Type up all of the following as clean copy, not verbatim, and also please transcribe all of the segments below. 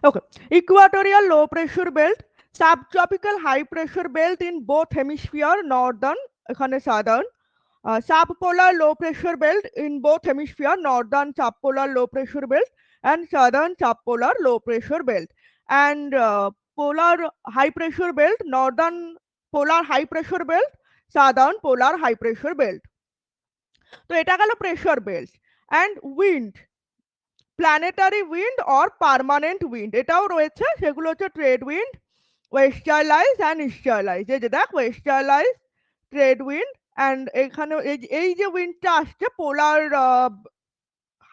Okay, equatorial low pressure belt, subtropical high pressure belt in both hemisphere, northern, southern, subpolar low pressure belt in both hemisphere, northern subpolar low pressure belt and southern subpolar low pressure belt, and polar high pressure belt, northern polar high pressure belt, southern polar high pressure belt. তো এটা গেল pressure belt. And wind, planetary wind or permanent wind এটাও রয়েছে, সেগুলো হচ্ছে trade wind, ওয়েস্টার্লাইজ and ইস্টার্লাইজ। এই যে দেখ, ওয়েস্টার্লাইজ, ট্রেড উইন্ড, অ্যান্ড এখানে এই যে উইন্ডটা আসছে পোলার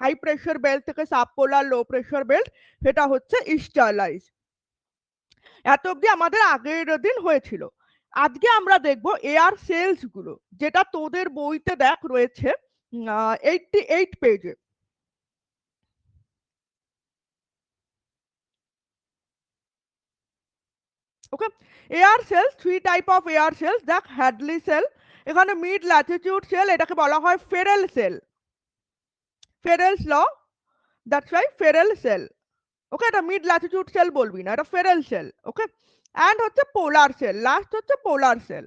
হাই প্রেশার বেল্ট থেকে sub polar low pressure belt, সেটা হচ্ছে ইস্টার্লাইজ। এত অব্দি আমাদের আগের দিন হয়েছিল। আজকে আমরা দেখব এয়ার সেলস গুলো, যেটা তোদের বইতে দেখ রয়েছে 88 পেজে। Okay, air cells, three type of air cells. দেখ, হ্যাডলি সেল, এখানে মিড ল্যাটিটিউড সেল, এটাকে বলা হয় Ferrel cell, Ferrel's law, that's why Ferrel cell. Okay, এটা মিড ল্যাটিটিউড সেল বলবি না, এটা ফেরেল সেল। ওকে, অ্যান্ড হচ্ছে পোলার সেল, লাস্ট হচ্ছে পোলার সেল।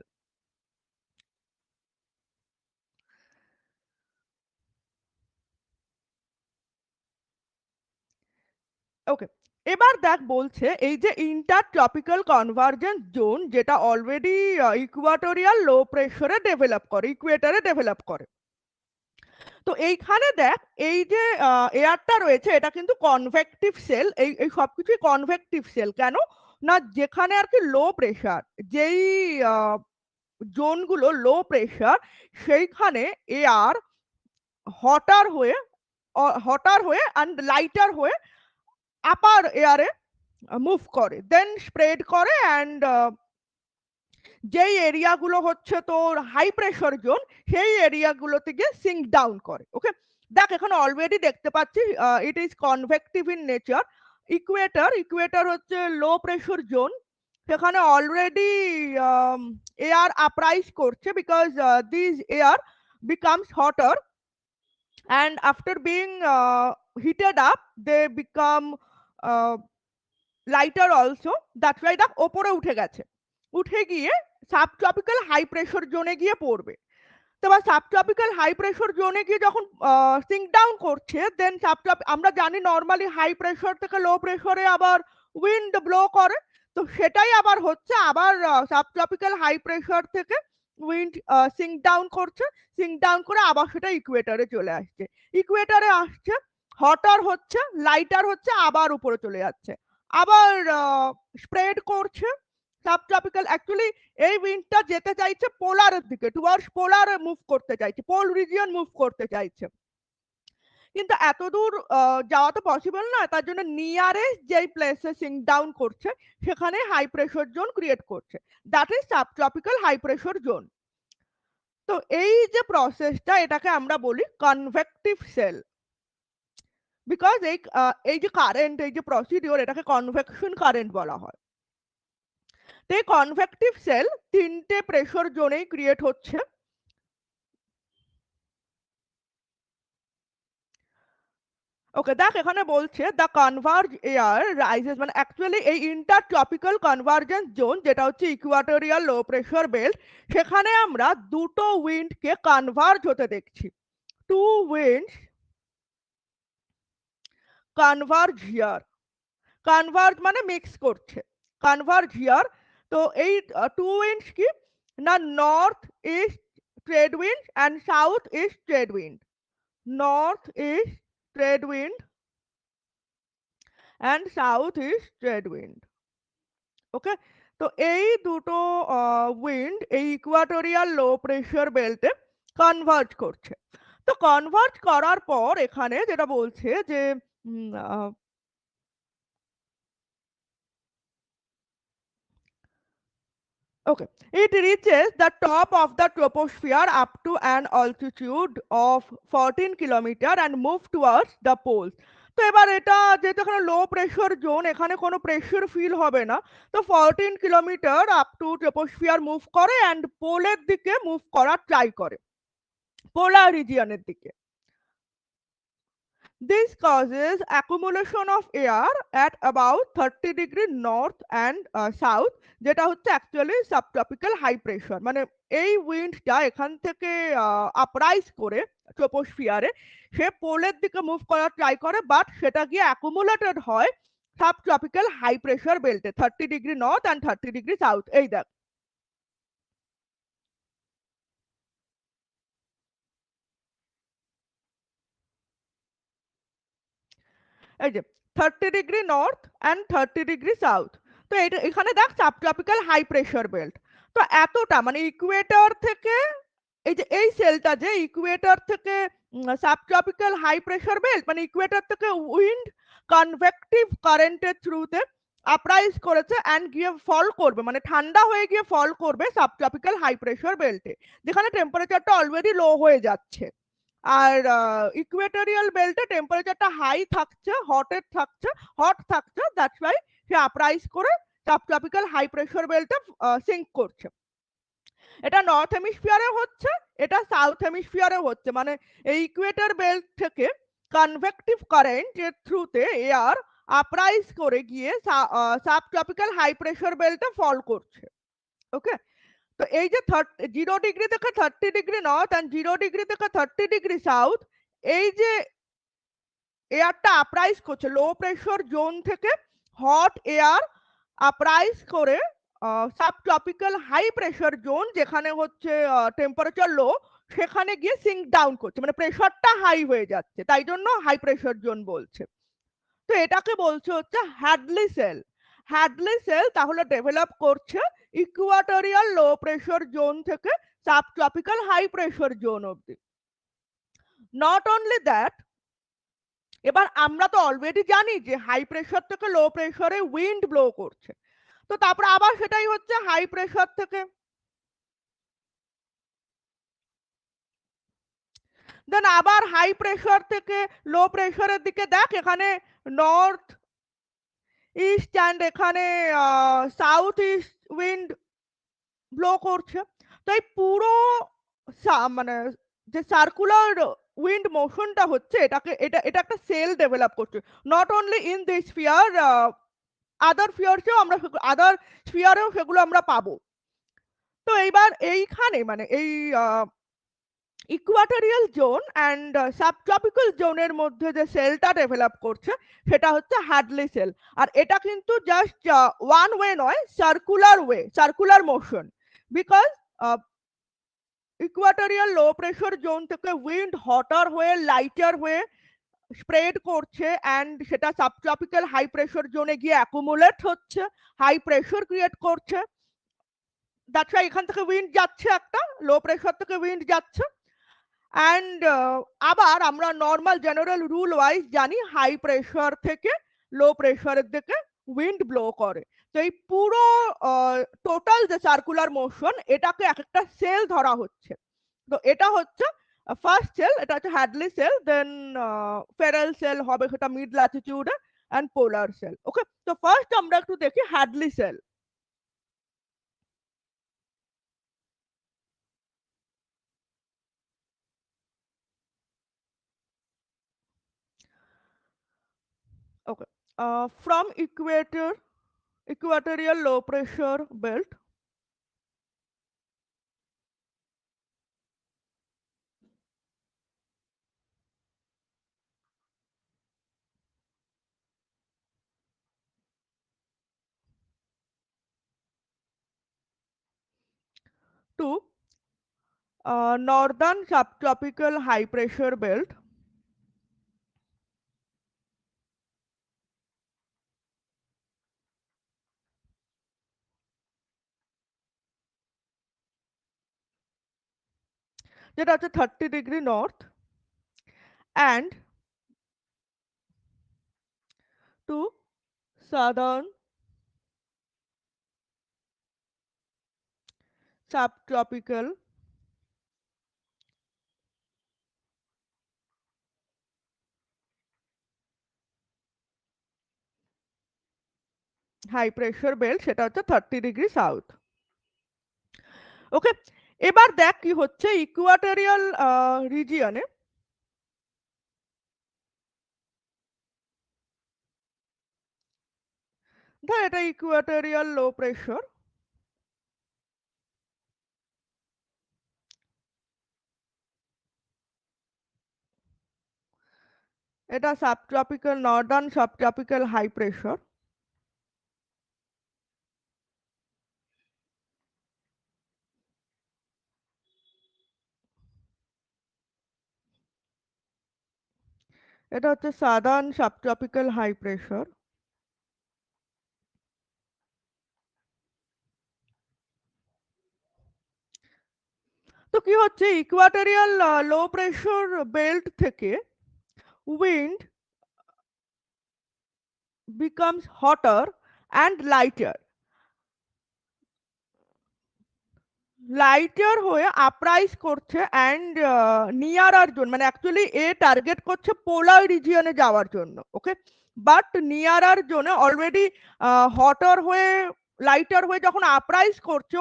ওকে, এবার দেখ বলছে এই যে ইন্টার ট্রপিক্যাল কনভার্জেন্স জোন, যেটা অলরেডি ইকুয়াটোরিয়াল লো প্রেশারে ডেভেলপ করে, ইকুয়েটারে ডেভেলপ করে। তো এইখানে দেখ, এই যে এয়ারটা রয়েছে এটা কিন্তু কনভেকটিভ সেল, এই এই সবকিছুই কনভেকটিভ সেল। কেন না, যেখানে আর কি লো প্রেশার, যেই জোনগুলো লো প্রেশার, সেইখানে এয়ার হটার হয়ে, অ্যান্ড লাইটার হয়ে আপার এয়ারে মুভ করে, দেন স্প্রেড করে, অ্যান্ড যেই এরিয়াগুলো হচ্ছে তোর হাই প্রেশার জোন, সেই এরিয়াগুলোতে গিয়ে সিঙ্ক ডাউন করে। ওকে, দেখ এখানে অলরেডি দেখতে পাচ্ছি it is convective in nature. Equator হচ্ছে লো প্রেশার জোন, সেখানে অলরেডি এয়ার আপরাইজ করছে, because this air becomes hotter, and after being heated up they become uh, lighter also, that's why দেখ ওপরে উঠে গেছে, উঠে গিয়ে সাবট্রপিক্যাল হাই প্রেশার জোনে গিয়ে পড়বে। তো এবার সাবট্রপিক্যাল হাই প্রেশার জোনে গিয়ে যখন সিঙ্ক ডাউন করছে, দেন আমরা জানি নর্মালি হাই প্রেশার থেকে লো প্রেশারে আবার উইন্ড ব্লো করে, তো সেটাই আবার হচ্ছে, আবার সাবট্রপিক্যাল হাই প্রেশার থেকে উইন্ড সিঙ্ক ডাউন করছে, সিঙ্ক ডাউন করে আবার সেটা ইকুয়েটারে চলে আসছে, ইকুয়েটারে আসছে, হটার হচ্ছে, লাইটার হচ্ছে, আবার উপরে চলে যাচ্ছে, আবার স্প্রেড করছে সাবট্রপিক্যাল। অ্যাকচুয়ালি এই উইন্ডটা যেতে চাইছে পোলারের দিকে, টুয়ার্ডস পোলারে মুভ করতে চাইছে, পোল রিজিয়ন মুভ করতে চাইছে, কিন্তু এত দূর যাওয়া তো পসিবল না, তার জন্য নিয়ারেস্ট যেই প্লেসে সিঙ্ক ডাউন করছে সেখানে হাই প্রেশার জোন ক্রিয়েট করছে, that is subtropical high pressure zone. তো এই যে প্রসেসটা, এটাকে আমরা বলি কনভেকটিভ সেল, বিকজ এই যে কারেন্ট, এই যে প্রসিডিওর, এটাকে কনভেকশন কারেন্ট বলা হয়। তো এই কনভেকটিভ সেল তিনটে প্রেশার জোনেই ক্রিয়েট হচ্ছে। ওকে, দেখ এখানে বলছে দ্য কনভার্জ এয়ার রাইজেস, মানে অ্যাকচুয়ালি এই ইন্টার ট্রপিক্যাল কনভার্জেন্স জোন, যেটা হচ্ছে ইকুয়াটোরিয়াল লো প্রেশার বেল্ট, সেখানে আমরা দুটো উইন্ডকে কনভার্জ হতে দেখছি। Two winds converge here, converge মানে মিক্স করছে, কনভার্জ হিয়ার। তো এই টু উইন্ডস কি না, north east trade wind and south east trade wind, north east trade wind and south east trade wind. Okay, তো এই দুটো উইন্ড এই ইকুয়াটোরিয়াল লো প্রেশার বেল্টে কনভার্জ করছে। তো কনভার্জ করার পর এখানে যেটা বলছে যে okay, it reaches the top of the troposphere up to an altitude of 14 kilometer and move towards the poles. তো এবার এটা যেহেতু এখানে লো প্রেশার জোন, এখানে কোনো প্রেশার ফিল হবে না, তো 14 kilometre up to troposphere move করে অ্যান্ড পোলের দিকে মুভ করার ট্রাই করে, পোলার রিজিয়নের দিকে। This causes accumulation of air at about 30 degree north and south, যেটা হচ্ছে অ্যাকচুয়ালি সাবট্রপিক্যাল হাই প্রেশার। মানে এই উইন্ডটা এখান থেকে আপরাইজ করে ট্রোপোস্ফিয়ারে সে পোলের দিকে মুভ করার ট্রাই করে, বাট সেটা গিয়ে অ্যাকুমুলেটেড হয় সাবট্রপিক্যাল হাই প্রেশার বেল্টে 30 degree north and 30 degree south. এই দেখ, এই যে 30 degree north and 30 degree south. তো এটা এখানে দেখ সাবট্রপিক্যাল হাই প্রেশার বেল্ট। তো এতটা মানে ইকুয়েটর থেকে এই যে এই সেলটা যে ইকুয়েটর থেকে সাবট্রপিক্যাল হাই প্রেশার বেল্ট, মানে ইকুয়েটর থেকে উইন্ড কনভেকটিভ কারেন্টের থ্রুতে আপরাইজ করেছে অ্যান্ড গিয়ে ফল করবে, মানে ঠান্ডা হয়ে গিয়ে ফল করবে সাবট্রপিক্যাল হাই প্রেশার বেল্টে, যেখানে টেম্পারেচারটা অলরেডি লো হয়ে যাচ্ছে। আর ইকুয়েটোরিয়াল বেল্টে টেম্পারেচারটা হাই থাকছে, হট থাকছে, দ্যাটস ওয়াই সে আপরাইজ করে সাবট্রপিক্যাল হাই প্রেশার বেল্টে সিঙ্ক করছে। এটা নর্থ হেমিস্ফিয়ারে হচ্ছে, এটা সাউথ হেমিস্ফিয়ারে হচ্ছে। মানে এই ইকুয়েটর বেল্ট থেকে কনভেকটিভ কারেন্ট এর থ্রুতে এয়ার আপরাইজ করে গিয়ে সাবট্রপিক্যাল হাই প্রেশার বেল্টে ফল করছে। ওকে, তো এই যে 0 ডিগ্রি থেকে 30 ডিগ্রি নর্থ অ্যান্ড 0 ডিগ্রি থেকে 30 ডিগ্রি সাউথ, এই যে এয়ারটা আপরাইজ করছে লো প্রেশার জোন থেকে হট এয়ার আপরাইজ করে সাবট্রপিক্যাল হাই প্রেশার জোন, যেখানে হচ্ছে টেম্পারেচার লো, সেখানে গিয়ে সিঙ্ক ডাউন করছে, মানে প্রেশারটা হাই হয়ে যাচ্ছে, তাই জন্য হাই প্রেশার জোন বলছে। তো এটাকে বলছে হচ্ছে হ্যাডলি সেল। হ্যাডলি সেল তাহলে ডেভেলপ করছে ইকুয়াটোরিয়াল লো প্রেশার জোন থেকে সাবট্রপিক্যাল হাই প্রেশার জোন অবধি। নট অনলি দ্যাট, এবার আমরা তো অলরেডি জানি যে হাই প্রেশার থেকে লো প্রেশারে উইন্ড ব্লো করছে, তো তারপরে আবার সেটাই হচ্ছে হাই প্রেশার থেকে, দেন আবার হাই প্রেশার থেকে লো প্রেশারের দিকে দেখ, এখানে নর্থ ইস্ট অ্যান্ড এখানে সাউথ ইস্ট উইন্ড ব্লো করছে। তো এই পুরো মানে যে সার্কুলার উইন্ড মোশনটা হচ্ছে, এটাকে এটা একটা সেল ডেভেলপ করছে। Not only in this sphere, other স্ফিয়ারসেও আমরা আদার স্ফিয়ারেও সেগুলো আমরা পাবো। তো এইবার এইখানে মানে এই ইকুয়াটোরিয়াল জোন অ্যান্ড সাবট্রপিক্যাল জোনের মধ্যে যে সেলটা ডেভেলপ করছে সেটা হচ্ছে হ্যাডলি সেল। আর এটা কিন্তু জাস্ট ওয়ান ওয়ে নয়, circular motion, because equatorial low pressure zone থেকে উইন্ড হটার হয়ে লাইটার হয়ে স্প্রেড করছে অ্যান্ড সেটা সাবট্রপিক্যাল হাই প্রেশার জোনে গিয়ে অ্যাকুমুলেট হচ্ছে, হাই প্রেশার ক্রিয়েট করছে। দ্যাটস ওয়াই এখান থেকে উইন্ড যাচ্ছে, একটা লো প্রেশার থেকে উইন্ড যাচ্ছে। অ্যান্ড আবার আমরা নর্মাল জেনারেল রুল ওয়াইজ জানি হাই প্রেশার থেকে লো প্রেশারের দিকে উইন্ড ব্লো করে। তো এই পুরো টোটাল যে সার্কুলার মোশন, এটাকে এক একটা সেল ধরা হচ্ছে। তো এটা হচ্ছে ফার্স্ট সেল, এটা হচ্ছে Hadley cell, then Ferrel cell হবে সেটা মিড ল্যাটিটিউডে, অ্যান্ড পোলার সেল। ওকে, তো ফার্স্ট আমরা একটু দেখি Hadley cell. Okay, from equatorial low pressure belt to northern subtropical high pressure belt, যেটা হচ্ছে 30 ডিগ্রি নর্থ, and to southern subtropical high pressure belt, সেটা হচ্ছে 30 ডিগ্রি সাউথ। ওকে, এবার দেখ কি হচ্ছে ইকুয়াটোরিয়াল রিজিয়নে ধর এটা ইকুয়েটোরিয়াল লো প্রেশার, এটা subtropical northern subtropical high pressure. এটা হচ্ছে সাদার্ন সাবট্রপিক্যাল হাই প্রেশার। তো কি হচ্ছে, ইকুয়েটোরিয়াল লো প্রেশার বেল্ট থেকে wind becomes hotter and lighter, lighter হয়ে আপরাইজ করছে অ্যান্ড নিয়ারার জন্য, মানে অ্যাকচুয়ালি এ টার্গেট করছে পোলার রিজিয়নে যাওয়ার জন্য, ওকে। বাট নিয়ারার জন্য অলরেডি হটার হয়ে লাইটার হয়ে যখন আপরাইজ করছে,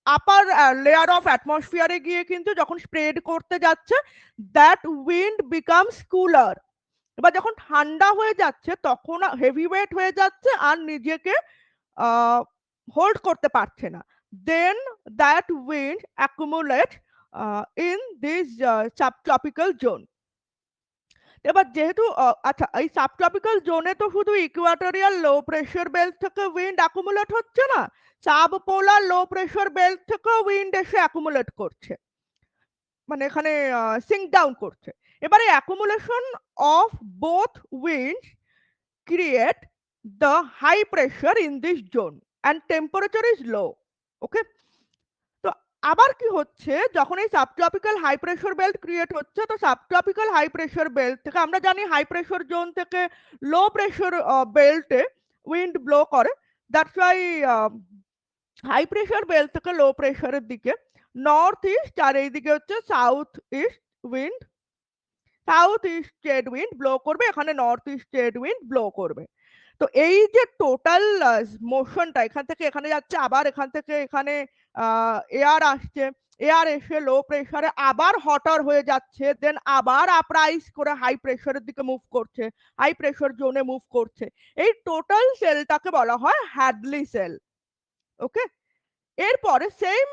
আপার লেয়ার অফ অ্যাটমসফিয়ারে গিয়ে কিন্তু যখন স্প্রেড করতে যাচ্ছে, দ্যাট উইন্ড বিকামস কুলার। এবার যখন ঠান্ডা হয়ে যাচ্ছে তখন হেভি ওয়েট হয়ে যাচ্ছে আর নিজেকে হোল্ড করতে পারছে না, then that wind accumulate in this subtropical zone. এবার যেহেতু আচ্ছা, এই সাবট্রপিক্যাল জোনে তো শুধু ইকুয়েটোরিয়াল লো প্রেশার বেল্ট থেকে উইন্ড অ্যাকুমুলেট হচ্ছে না, sub polar low pressure belt থেকেও উইন্ড এসে অ্যাকুমুলেট করছে, মানে এখানে সিঙ্ক ডাউন করছে। এবারে accumulation of both wind create the high pressure in this zone and temperature is low, okay. তো আবার কি হচ্ছে, যখন এই subtropical high pressure belt create হচ্ছে, তো সাবট্রপিক্যাল হাই প্রেশার বেল্ট থেকে আমরা জানি হাই প্রেশার জোন থেকে লো প্রেশার বেল্টে উইন্ড ব্লো করে, that's why high pressure belt থেকে লো প্রেশারের দিকে নর্থ ইস্ট আর এইদিকে হচ্ছে south east wind, south east trade wind blow করবে, এখানে north east trade wind blow করবে। তো এই যে টোটাল মোশনটা এখান থেকে এখানে যাচ্ছে, আবার এখান থেকে এখানে এয়ার আসছে, এয়ার এসে লো প্রেসারে আবার হটার হয়ে যাচ্ছে, দেন আবার আপরাইজ করে হাই প্রেসারের দিকে মুভ করছে, হাই প্রেসার জোনে মুভ করছে। এই টোটাল সেলটাকে বলা হয় হ্যাডলি সেল, ওকে। এরপরে সেম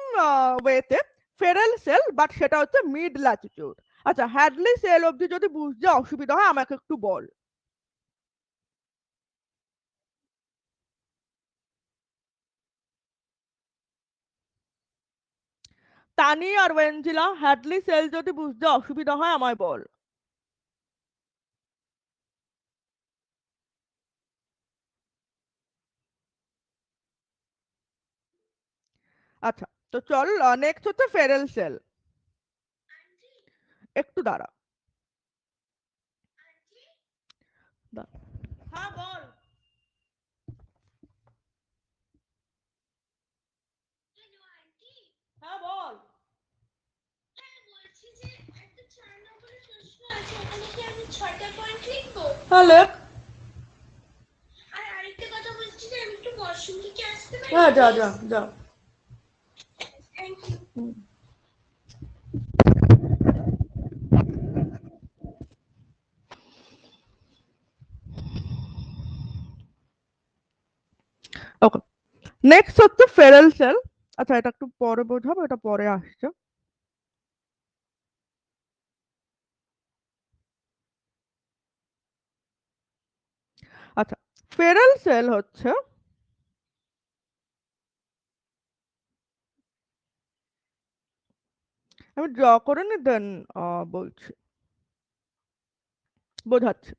ওয়েতে ফেরাল সেল, বাট সেটা হচ্ছে মিড ল্যাটিটিউড। আচ্ছা, হ্যাডলি সেল অবধি যদি বুঝতে অসুবিধা হয় আমাকে একটু বল। তানি আর ওয়েঞ্জিলা, হ্যাডলি সেল যদি বুঝতে অসুবিধা হয় আমায় বল। আচ্ছা, তো চল নেক্সট হচ্ছে ফেরেল সেল। একটু দাঁড়া। হ্যাঁ বল। হ্যাঁ বল। হ্যাঁ লেখ। হ্যাঁ যা যা যা। ওকে, নেক্সট হচ্ছে ফেরেল সেল। আচ্ছা, এটা একটু পরে বোঝাবো, এটা পরে আসছে। আচ্ছা, ফেরেল সেল হচ্ছে, আমি ড্র করে নি দেন বলছি, বোঝাচ্ছি।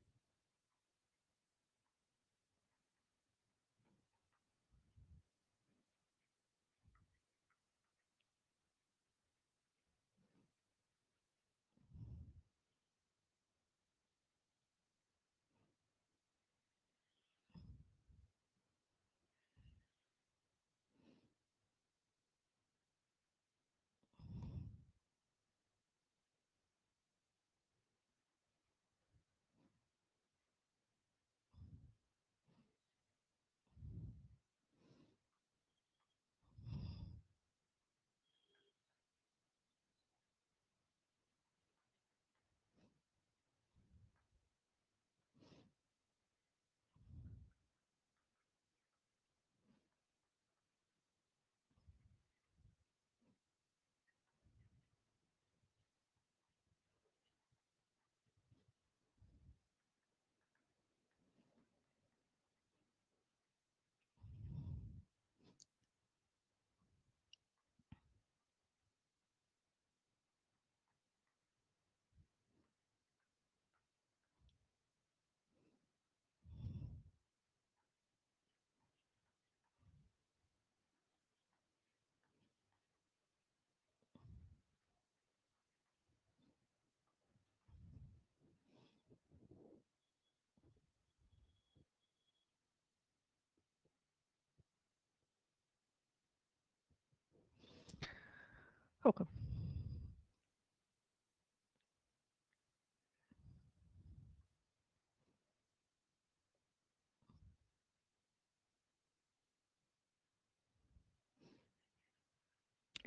ওকে,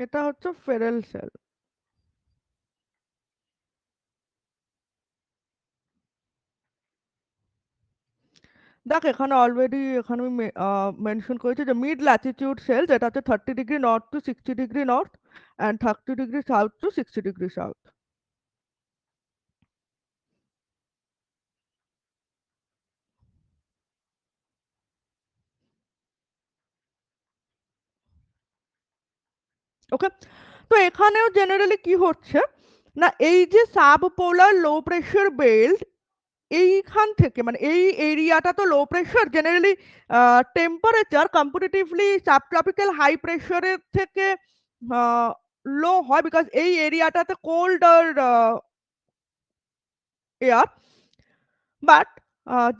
এটা হচ্ছে ফেরেল সেল। দেখ এখানে অলরেডি এখানে আমি মেনশন করেছি যে মিড ল্যাটিটিউড সেল, যেটা হচ্ছে 30 degree north to 60 degree north and 30 degree south to 60 degree south. Okay, তো এখানেও জেনারেলি কি হচ্ছে না, এই যে sub polar low pressure belt, এইখান থেকে মানে এই এরিয়াটা তো low pressure, generally temperature comparatively subtropical high প্রেশারের থেকে লো হয়, বিকজ এই এরিয়াটাতে কোল্ড আর এয়ার। বাট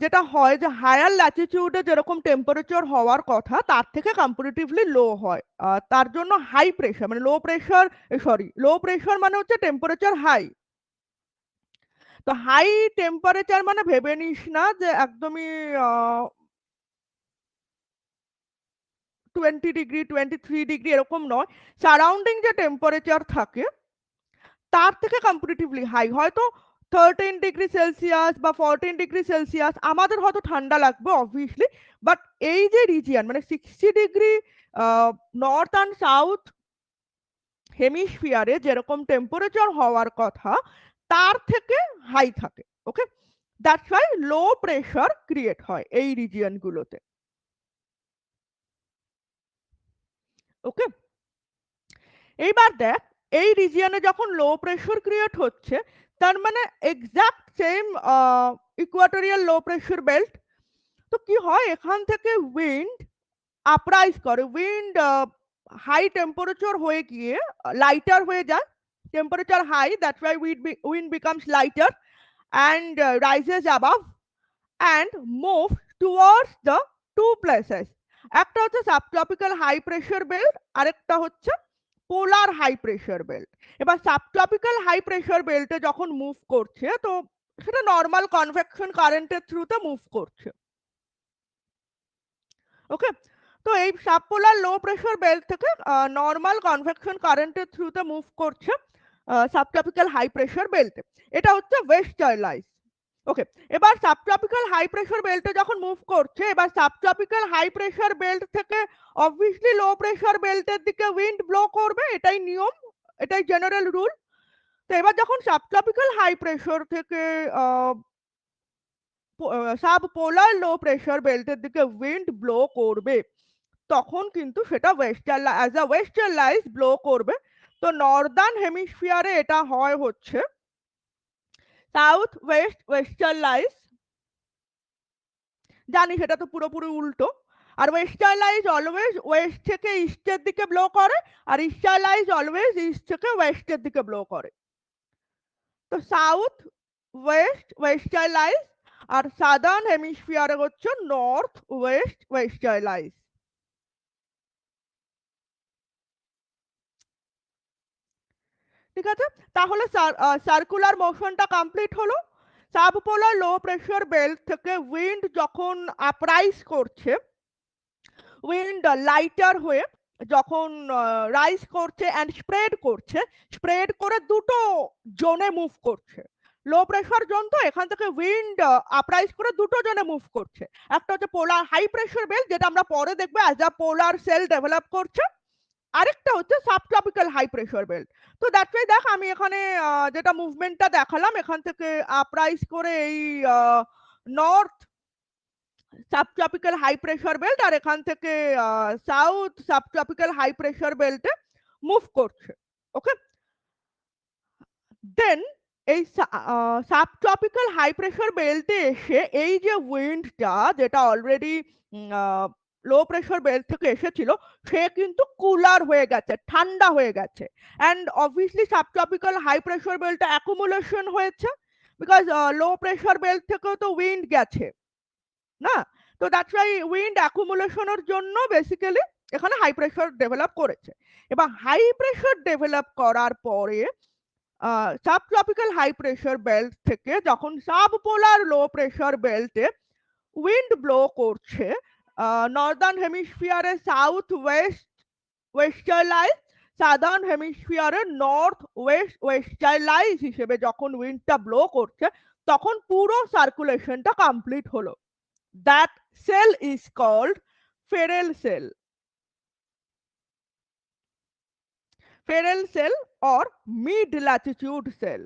যেটা হয় যে হায়ার ল্যাটিটিউডে যেরকম টেম্পারেচার হওয়ার কথা তার থেকে কম্পারেটিভলি লো হয়, তার জন্য হাই প্রেশার মানে low pressure, sorry low pressure মানে হচ্ছে টেম্পারেচার হাই। তো হাই টেম্পারেচার মানে ভেবে নিস না যে একদমই 20 ডিগ্রি 23 ডিগ্রি এরকম নয়, সারাউন্ডিং যে টেম্পারেচার থাকে তার থেকে কম্পারেটিভলি হাই, হয়তো 13 ডিগ্রি সেলসিয়াস বা 14 ডিগ্রি সেলসিয়াস আমাদের হয়তো ঠান্ডা লাগবে অবভিয়াসলি, বাট এই যে রিজিয়ন মানে 60 ডিগ্রি নর্থ অ্যান্ড সাউথ হেমিস্ফিয়ারে যেরকম টেম্পারেচার হওয়ার কথা তার থেকে হাই থাকে। Okay, that's why low pressure create হয় এই রিজিয়নগুলোতে। ওকে, এইবার দেখ এই রিজিয়নে যখন লো প্রেশার ক্রিয়েট হচ্ছে, তার মানে exact same equatorial low pressure belt. তো কি হয় এখান থেকে উইন্ড আপরাইজ করে, উইন্ড হাই টেম্পারেচার হয়ে গিয়ে লাইটার হয়ে যায়, temperature high that's why wind becomes lighter and rises above and move towards the two places. একটা হচ্ছে সাবট্রপিক্যাল হাই প্রেশার বেল্ট, আরেকটা হচ্ছে পোলার হাই প্রেশার বেল্ট। এবার সাবট্রপিক্যাল হাই প্রেশার বেল্টে যখন মুভ করছে তো সেটা নর্মাল কনভেকশন কারেন্টের থ্রুতে মুভ করছে। ওকে, তো এই সাবপোলার লো প্রেশার বেল্ট থেকে নর্মাল কনভেকশন কারেন্টের থ্রুতে মুভ করছে সাবট্রপিক্যাল হাই প্রেশার বেল্টে, এটা হচ্ছে ওয়েস্টার্লাইজ। ওকে, এবার সাবট্রপিক্যাল হাই প্রেশার বেল্টে যখন মুভ করছে, এবার সাবট্রপিক্যাল হাই প্রেশার বেল্ট থেকে অবভিয়াসলি লো প্রেশার বেল্টের দিকে উইন্ড ব্লো করবে, এটাই নিয়ম, এটাই জেনারেল রুল। তো এবার যখন সাবট্রপিক্যাল হাই প্রেশার থেকে সাব পোলার লো প্রেশার বেল্টের দিকে উইন্ড ব্লো করবে, তখন কিন্তু সেটা ওয়েস্টার্ন অ্যাজ আ ওয়েস্টার্লাইজ ব্লো করবে। তো নর্দার্ন হেমিস্ফিয়ারে এটা হয় হচ্ছে সাউথ ওয়েস্ট ওয়েস্টার্লাইজ, জানি সেটা তো পুরোপুরি উল্টো। আর ওয়েস্টার্লাইজ অলওয়েজ ওয়েস্ট থেকে ইস্টের দিকে ব্লো করে, আর ইস্টার্লাইজ অলওয়েজ ইস্ট থেকে ওয়েস্টের দিকে ব্লো করে। তো সাউথ ওয়েস্ট ওয়েস্টার্লাইজ আর সাদার্ন হেমিস্ফিয়ারে হচ্ছে নর্থ ওয়েস্ট ওয়েস্টার্লাইজ। ঠিক আছে, তাহলে সার্কুলার মোশনটা কমপ্লিট হলো। সাবপোলার লো প্রেশার বেল্ট থেকে উইন্ড যখন আপরাইজ করছে, উইন্ড লাইটার হয়ে যখন রাইজ করছে অ্যান্ড স্প্রেড করছে, স্প্রেড করে দুটো জোনে মুভ করছে। লো প্রেশার জোন তো এখান থেকে উইন্ড আপরাইজ করে দুটো জোনে মুভ করছে, একটা হচ্ছে পোলার হাই প্রেশার বেল্ট যেটা আমরা পরে দেখবো as a polar cell develop করছে, আরেকটা হচ্ছে সাবট্রপিক্যাল হাই প্রেশার বেল্ট। তো দ্যাটস ওয়াই দেখ আমি এখানে যেটা মুভমেন্টটা দেখালাম এখান থেকে আপরাইজ করে এই north subtropical high pressure belt আর এখান থেকে সাউথ সাবট্রপিক্যাল হাই প্রেশার বেল্টে মুভ করছে। ওকে, দেন এই সাবট্রপিক্যাল হাই প্রেশার বেল্টে এসে এই যে উইন্ডটা যেটা অলরেডি লো প্রেশার বেল্ট থেকে এসেছিল সে কিন্তু কুলার হয়ে গেছে, ঠান্ডা হয়ে গেছে, and obviously subtropical high pressure বেল্টে অ্যাকুমুলেশন হয়েছে, বিকজ লো প্রেশার বেল্ট থেকেও তো উইন্ড গেছে না। তো দ্যাটস ওয়াই উইন্ড অ্যাকুমুলেশনের জন্য বেসিক্যালি এখানে হাই প্রেশার ডেভেলপ করেছে। এবার হাই প্রেশার ডেভেলপ করার পরে সাবট্রপিক্যাল হাই প্রেশার বেল্ট থেকে যখন সাবপোলার লো প্রেশার বেল্টে উইন্ড ব্লো করছে নর্দার্ন হেমিস্ফিয়ারে সাউথ ওয়েস্ট ওয়েস্টার্লাইজ, সাদার্ন হেমিস্ফিয়ারে নর্থ ওয়েস্ট ওয়েস্টার্লাইজ হিসেবে যখন উইন্ডটা ব্লো করছে তখন পুরো সার্কুলেশনটা কমপ্লিট হলো। That cell is called Ferrel cell. Ferrel cell or mid latitude cell.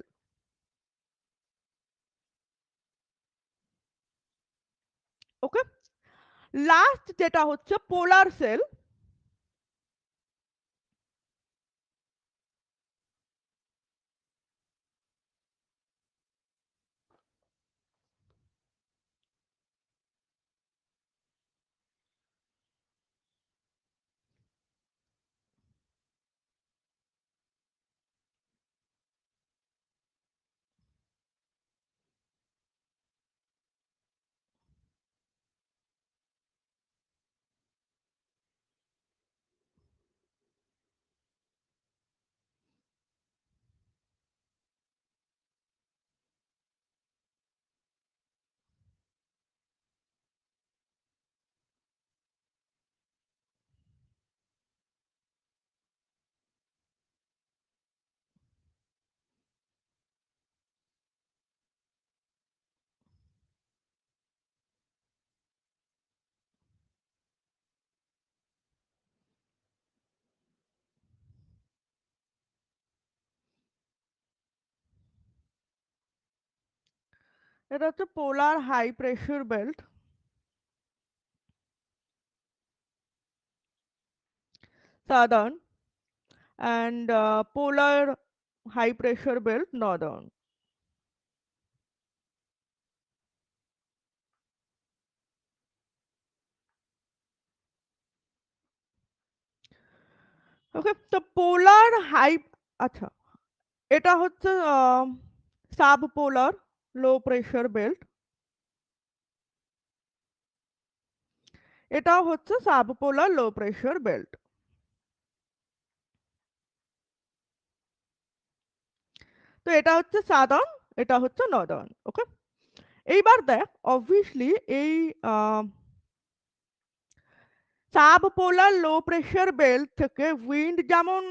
Okay, last যেটা হচ্ছে পোলার সেল। এটা হচ্ছে polar high pressure belt, southern, and polar high pressure belt northern. Okay, তো পোলার হাই, আচ্ছা, এটা হচ্ছে sub polar low pressure belt, এটাও হচ্ছে sub polar low pressure belt. তো এটা হচ্ছে সাদার্ন, এটা হচ্ছে নর্দার্ন। ওকে, এইবার দেখ অবভিয়াসলি এই সাবপোলার লো প্রেশার বেল্ট থেকে উইন্ড যেমন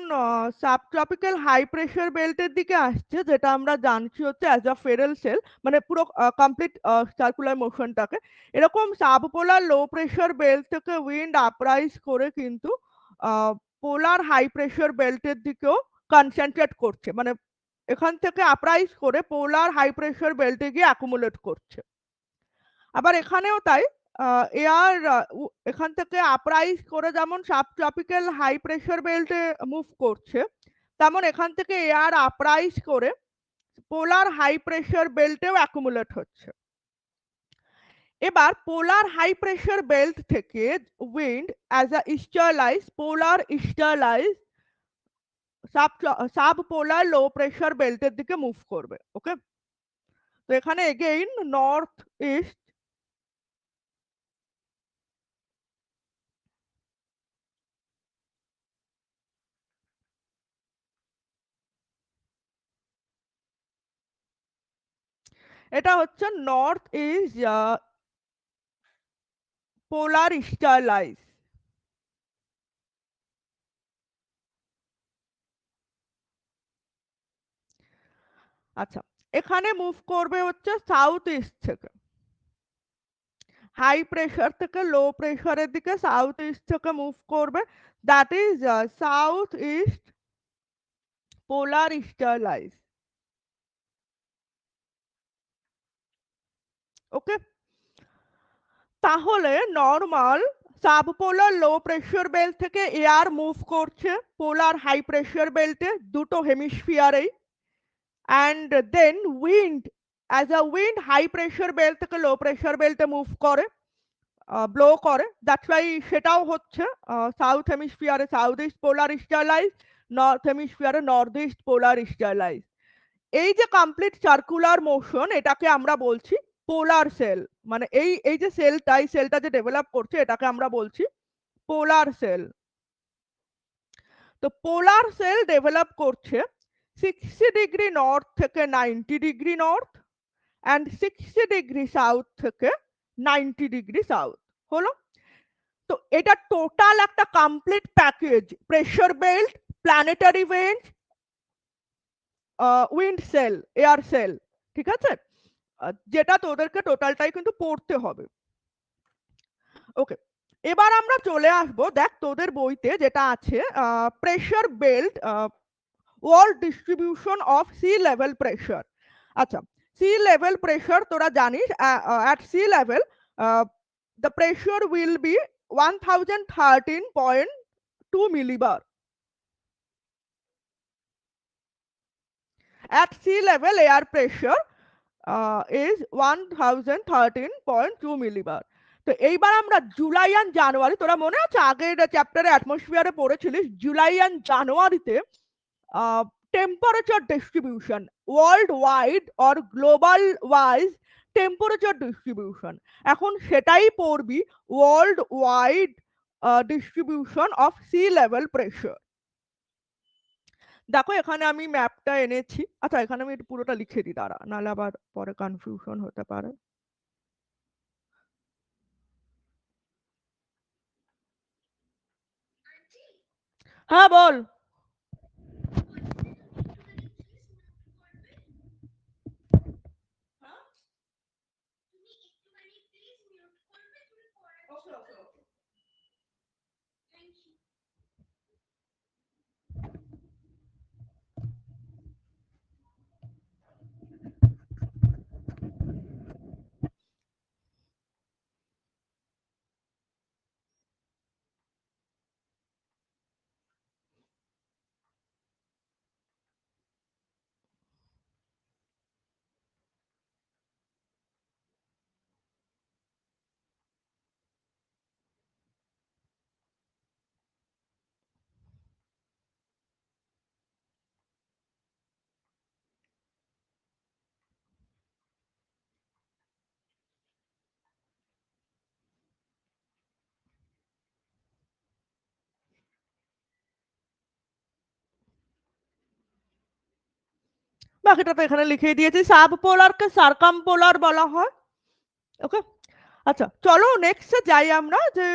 সাবট্রপিক্যাল হাই প্রেশার বেল্টের দিকে আসছে, যেটা আমরা জানছি হচ্ছে অ্যাজ আ ফেরেল সেল, মানে পুরো কমপ্লিট সার্কুলার মোশনটাকে, এরকম সাবপোলার লো প্রেশার বেল্ট থেকে উইন্ড আপরাইজ করে কিন্তু পোলার হাই প্রেশার বেল্টের দিকেও কনসেন্ট্রেট করছে, মানে এখান থেকে আপরাইজ করে পোলার হাই প্রেশার বেল্টে গিয়ে অ্যাকুমুলেট করছে। আবার এখানেও তাই, এয়ার এখান থেকে আপরাইজ করে যেমন সাবট্রপিক্যাল হাই প্রেশার বেল্টে মুভ করছে, তেমন এখান থেকে এয়ার আপরাইজ করে পোলার হাই প্রেশার বেল্টেও অ্যাকুমুলেট হচ্ছে। এবার পোলার হাই প্রেশার বেল্ট থেকে wind as a easterlies, polar easterlies sub polar low pressure বেল্টের দিকে মুভ করবে। ওকে, তো এখানে এগেইন নর্থ ইস্ট, এটা হচ্ছে নর্থ ইস্ট পোলার স্টারলাইজ। আচ্ছা, এখানে মুভ করবে হচ্ছে সাউথ ইস্ট থেকে, হাই প্রেশার থেকে লো প্রেশারের দিকে সাউথ ইস্ট থেকে মুভ করবে, that is south east polar easterlies. Okay, তাহলে normal subpolar low pressure belt থেকে এয়ার মুভ করছে পোলার হাই প্রেশার বেল্টে দুটো হেমিস্ফিয়ারেই, and then wind as a wind high pressure belt থেকে লো প্রেশার বেল্টে মুভ করে, ব্লো করে, দ্যাটস ওয়াই সেটাও হচ্ছে সাউথ হেমিস্ফিয়ারে south east polar easterlies, north হেমিস্ফিয়ারে north east polar স্টারলাইজ। এই যে কমপ্লিট সার্কুলার মোশন, এটাকে আমরা বলছি পোলার সেল, মানে এই এই যে সেলটা, এই সেলটা যে ডেভেলপ করছে এটাকে আমরা বলছি পোলার সেল। তো পোলার সেল ডেভেলপ করছে 60 ডিগ্রি নর্থ থেকে 90 degree north and 60 degree south থেকে 90 ডিগ্রি সাউথ হলো। তো এটা টোটাল একটা complete package, pressure belt, planetary range, wind cell, air cell, ঠিক আছে, যেটা তোদেরকে টোটালটাই কিন্তু পড়তে হবে। ওকে, এবার আমরা চলে আসবো, দেখ তোদের বইতে যেটা আছে pressure belt, world distribution of sea level pressure. আচ্ছা, সি লেভেল প্রেশার তোরা জানিস, at sea level the pressure will be 1013.2 millibar. At sea level air pressure is 1013.2 millibar. তো এইবার আমরা জুলাই আর জানুয়ারি, তোরা মনে আছে আগের চ্যাপ্টারে অ্যাটমসফিয়ারে পড়েছিলিস, জুলাই আর জানুয়ারিতে temperature distribution world wide or global wise temperature distribution, এখন সেটাই পড়বি world wide distribution of sea level pressure. দেখো এখানে আমি ম্যাপটা এনেছি, আচ্ছা এখানে আমি একটু পুরোটা লিখে দিই, দাঁড়া নাহলে আবার পরে কনফিউশন হতে পারে। হ্যাঁ বল। বাকিটা তো এখানে লিখে দিয়েছি, সাব পোলারকে সার্কাম পোলার বলা হয়। ওকে, আচ্ছা চলো নেক্সট যাই আমরা, যে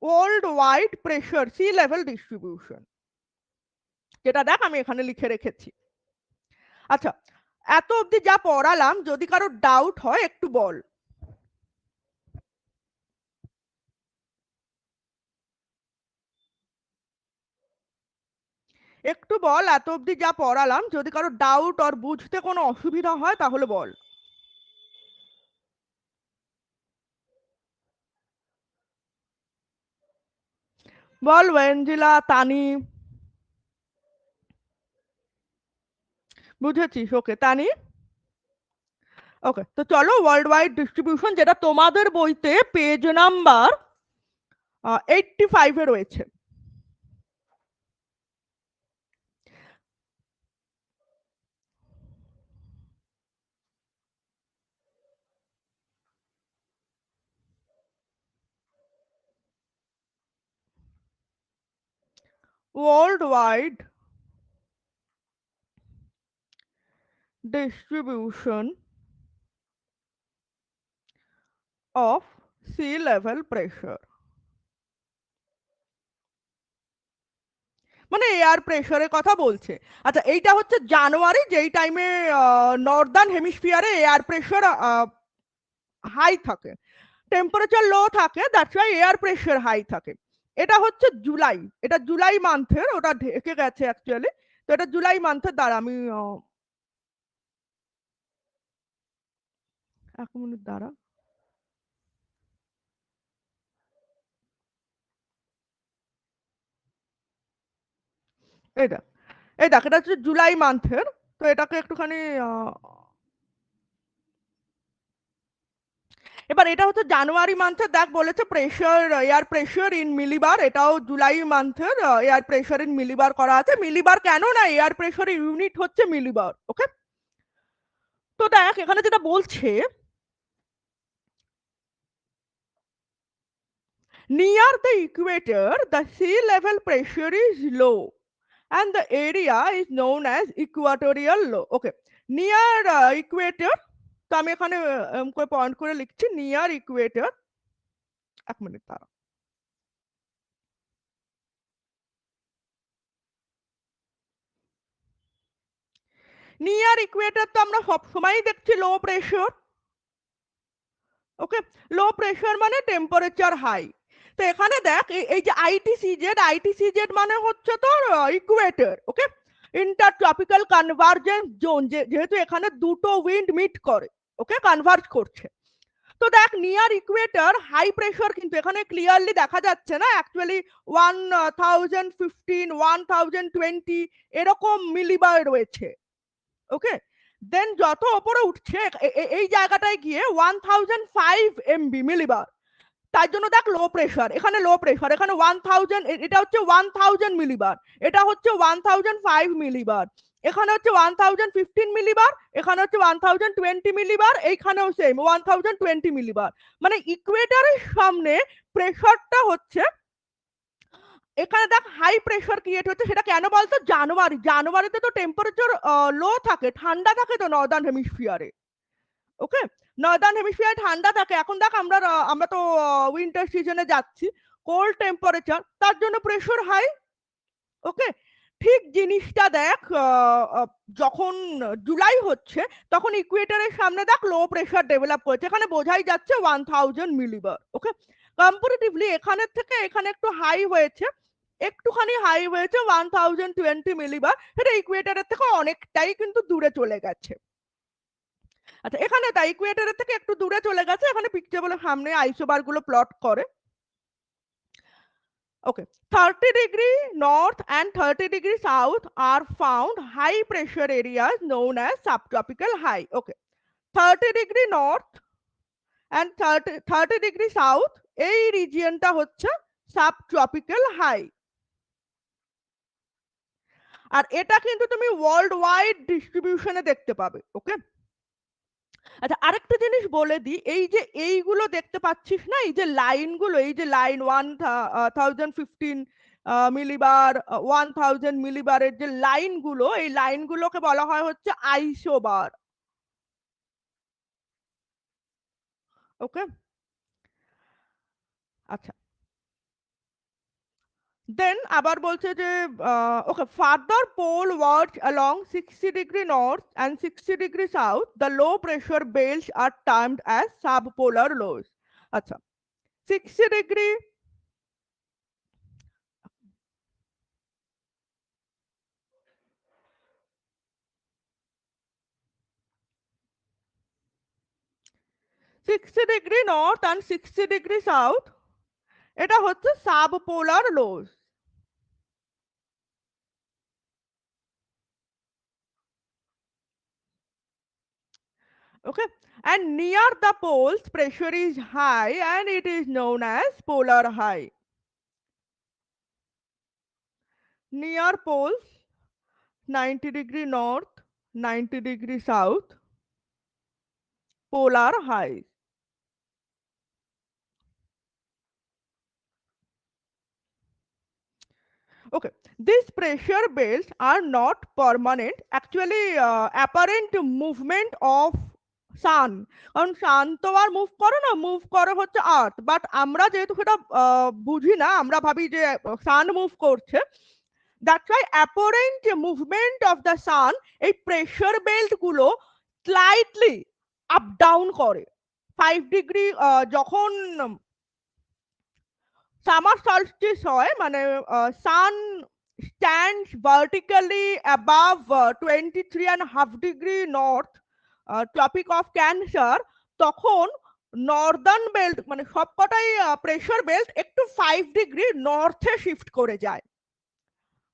world wide pressure sea level distribution, যেটা দেখ আমি এখানে লিখে রেখেছি। আচ্ছা, এত অবধি যা পড়ালাম, যদি কারো ডাউট হয় একটু বল। একটু বল, এত অবধি যা পড়ালাম যদি কারো ডাউট আর বুঝতে কোনো অসুবিধা হয় তাহলে বল। বল ওয়েঞ্জিলা, তানি, বুঝেছিস? ওকে তানি, ওকে তো চলো ওয়ার্ল্ড ওয়াইড ডিস্ট্রিবিউশন, যেটা তোমাদের বইতে পেজ নাম্বার 85-এ রয়েছে। World wide distribution of sea level pressure, মানে এয়ার প্রেশারের কথা বলছে। আচ্ছা, এইটা হচ্ছে জানুয়ারি, যেই টাইমে নর্দার্ন হেমিস্ফিয়ারে এয়ার প্রেশার হাই থাকে, টেম্পারেচার লো থাকে, that's why air pressure high থাকে। এটা হচ্ছে জুলাই, এটা জুলাই মান্থের, ওটা ঢেকে গেছে অ্যাকচুয়ালি। তো এটা জুলাই মান্থের, দ্বারা আমি 1 মিনিট দ্বারা, এই দেখ, এই দেখ এটা হচ্ছে জুলাই মান্থের। তো এটাকে একটুখানি এবার এটা হচ্ছে জানুয়ারি মান্থের, দেখ বলেছে প্রেশার, এয়ার প্রেশার ইন মিলিবার, এটাও জুলাই মান্থের এয়ার প্রেশার ইন মিলিবার করা আছে। মিলিবার কেন না, এয়ার প্রেশার ইউনিট হচ্ছে মিলিবার। ওকে, তো দেখ এখানে যেটা বলছে, near the equator the sea level pressure is low. and the area is known as equatorial low. Okay, near equator, তো আমি এখানে করে পয়েন্ট করে লিখছি নিয়ার ইকুয়েটর। এক মিনিট তারা, নিয়ার ইকুয়েটর তো আমরা সবসময়ই দেখছি লো প্রেশার। ওকে, লো প্রেশার মানে টেম্পারেচার হাই। তো এখানে দেখ এই যে আইটিসিজেড মানে হচ্ছে তোর ইকুয়েটর। ওকে, ইন্টারট্রপিক্যাল কনভার্জেন্স জোন, যেহেতু এখানে দুটো উইন্ড মিট করে, ওকে, কনভার্জ করছে। তো দেখ নিয়ার ইকুয়েটর হাই প্রেশার কিন্তু এখানে ক্লিয়ারলি দেখা যাচ্ছে না, অ্যাকচুয়ালি 1015 1020 এরকম মিলিবার রয়েছে। ওকে, দেন যত ওপরে উঠছে এই জায়গাটায় গিয়ে 1005 MB মিলিবার, তার জন্য দেখ লো প্রেশার, এখানে লো প্রেশার, এখানে 1000, এটা হচ্ছে 1000 মিলিবার, এটা হচ্ছে 1005 মিলিবার, এখানে হচ্ছে 1015 মিলিবার, এখানে হচ্ছে 1020 মিলিবার, এইখানেও সেম 1020 মিলিবার। মানে ইকুয়েটরের সামনে প্রেশারটা হচ্ছে, এখানে দেখ হাই প্রেশার ক্রিয়েট হচ্ছে, সেটা কেন বলতো, জানুয়ারিতে তো টেম্পারেচার লো থাকে, ঠান্ডা থাকে তো নর্দার্ন হেমিস্ফিয়ারে। ওকে, নর্দার্ন হেমিস্ফিয়ারে ঠান্ডা থাকে, এখন দেখ আমরা তো উইন্টার সিজনে যাচ্ছি, কোল্ড টেম্পারেচার, তার জন্য প্রেশার হাই। ওকে, ঠিক জিনিসটা দেখ যখন জুলাই হচ্ছে তখন ইকুয়েটরের সামনে দেখ লো প্রেশার ডেভেলপ করেছে, এখানে বোঝাই যাচ্ছে 1000 মিলিবার। ওকে, কম্পারেটিভলি এখানের থেকে এখানে একটু হাই হয়েছে, একটুখানি হাই হয়েছে 1020 মিলিবার, সেটা ইকুয়েটরের থেকে অনেকটাই কিন্তু দূরে চলে গেছে। আচ্ছা, এখানে তাই ইকুয়েটরের থেকে একটু দূরে চলে গেছে, এখানে পিকচার বলে সামনে আইসোবার গুলো প্লট করে। Okay, 30° north and 30° south are found high pressure areas known as subtropical high. Okay, 30° north and 30° south এই রিজিয়নটা হচ্ছে সাবট্রপিক্যাল হাই। আর এটা কিন্তু তুমি ওয়ার্ল্ড ওয়াইড ডিস্ট্রিবিউশনে দেখতে পাবে। ওকে, আচ্ছা আরেকটা জিনিস বলে দিই, এই যে এইগুলো দেখতে পাচ্ছিস না, এই যে লাইনগুলো, এই যে লাইন 1015 মিলিবার, 1000 মিলিবারের যে লাইনগুলো, এই লাইনগুলোকে বলা হয় হচ্ছে আইসোবার। ওকে, আচ্ছা, দেন আবার বলছে যে ওকে, further pole words along 60° north and 60° south the low pressure belts are termed as subpolar lows। আচ্ছা, 60° 60° north and 60° south এটা হচ্ছে সাবপোলার লোজ। Okay, and near the poles pressure is high and it is known as polar high। Near poles 90° north, 90° south, polar high। Okay, these pressure belts are not permanent, actually apparent movement of সান, কারণ সান তো আর move করে না, move করে হচ্ছে আর্থ, but আমরা যেহেতু সেটা বুঝি না, আমরা ভাবি যে সান মুভ করছে, that's why apparent movement of the সান, এই প্রেশার বেল্ট গুলো স্লাইটলি আপ ডাউন করে। 5 ডিগ্রি যখন সামার সলস্টিস হয়, মানে সান stands vertically above 23.5 degree north topic of cancer, তখন নর্দার্ন বেল্ট মানে সবকটাই প্রেশার বেল্ট একটু 5 ডিগ্রি নর্থে শিফট করে যায়।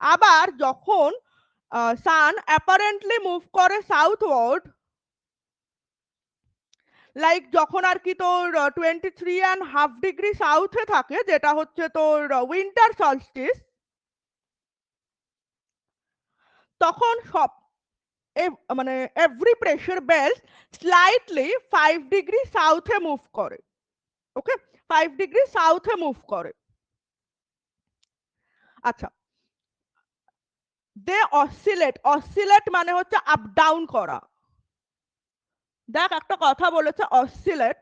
আবার যখন সান অ্যাপারেন্টলি মুভ করে সাউথওয়ার্ড, লাইক যখন আর কি তোর 23.5 ডিগ্রি সাউথে থাকে, যেটা হচ্ছে তোর উইন্টার সলস্টিস, তখন সব মানে every pressure belt slightly 5 degree সাউথে মুভ করে। ওকে, 5 ডিগ্রি সাউথে মুভ করে। আচ্ছা, দে অসিলেট, অসিলেট মানে হচ্ছে আপ ডাউন করা। দেখ একটা কথা বলেছে অসিলেট,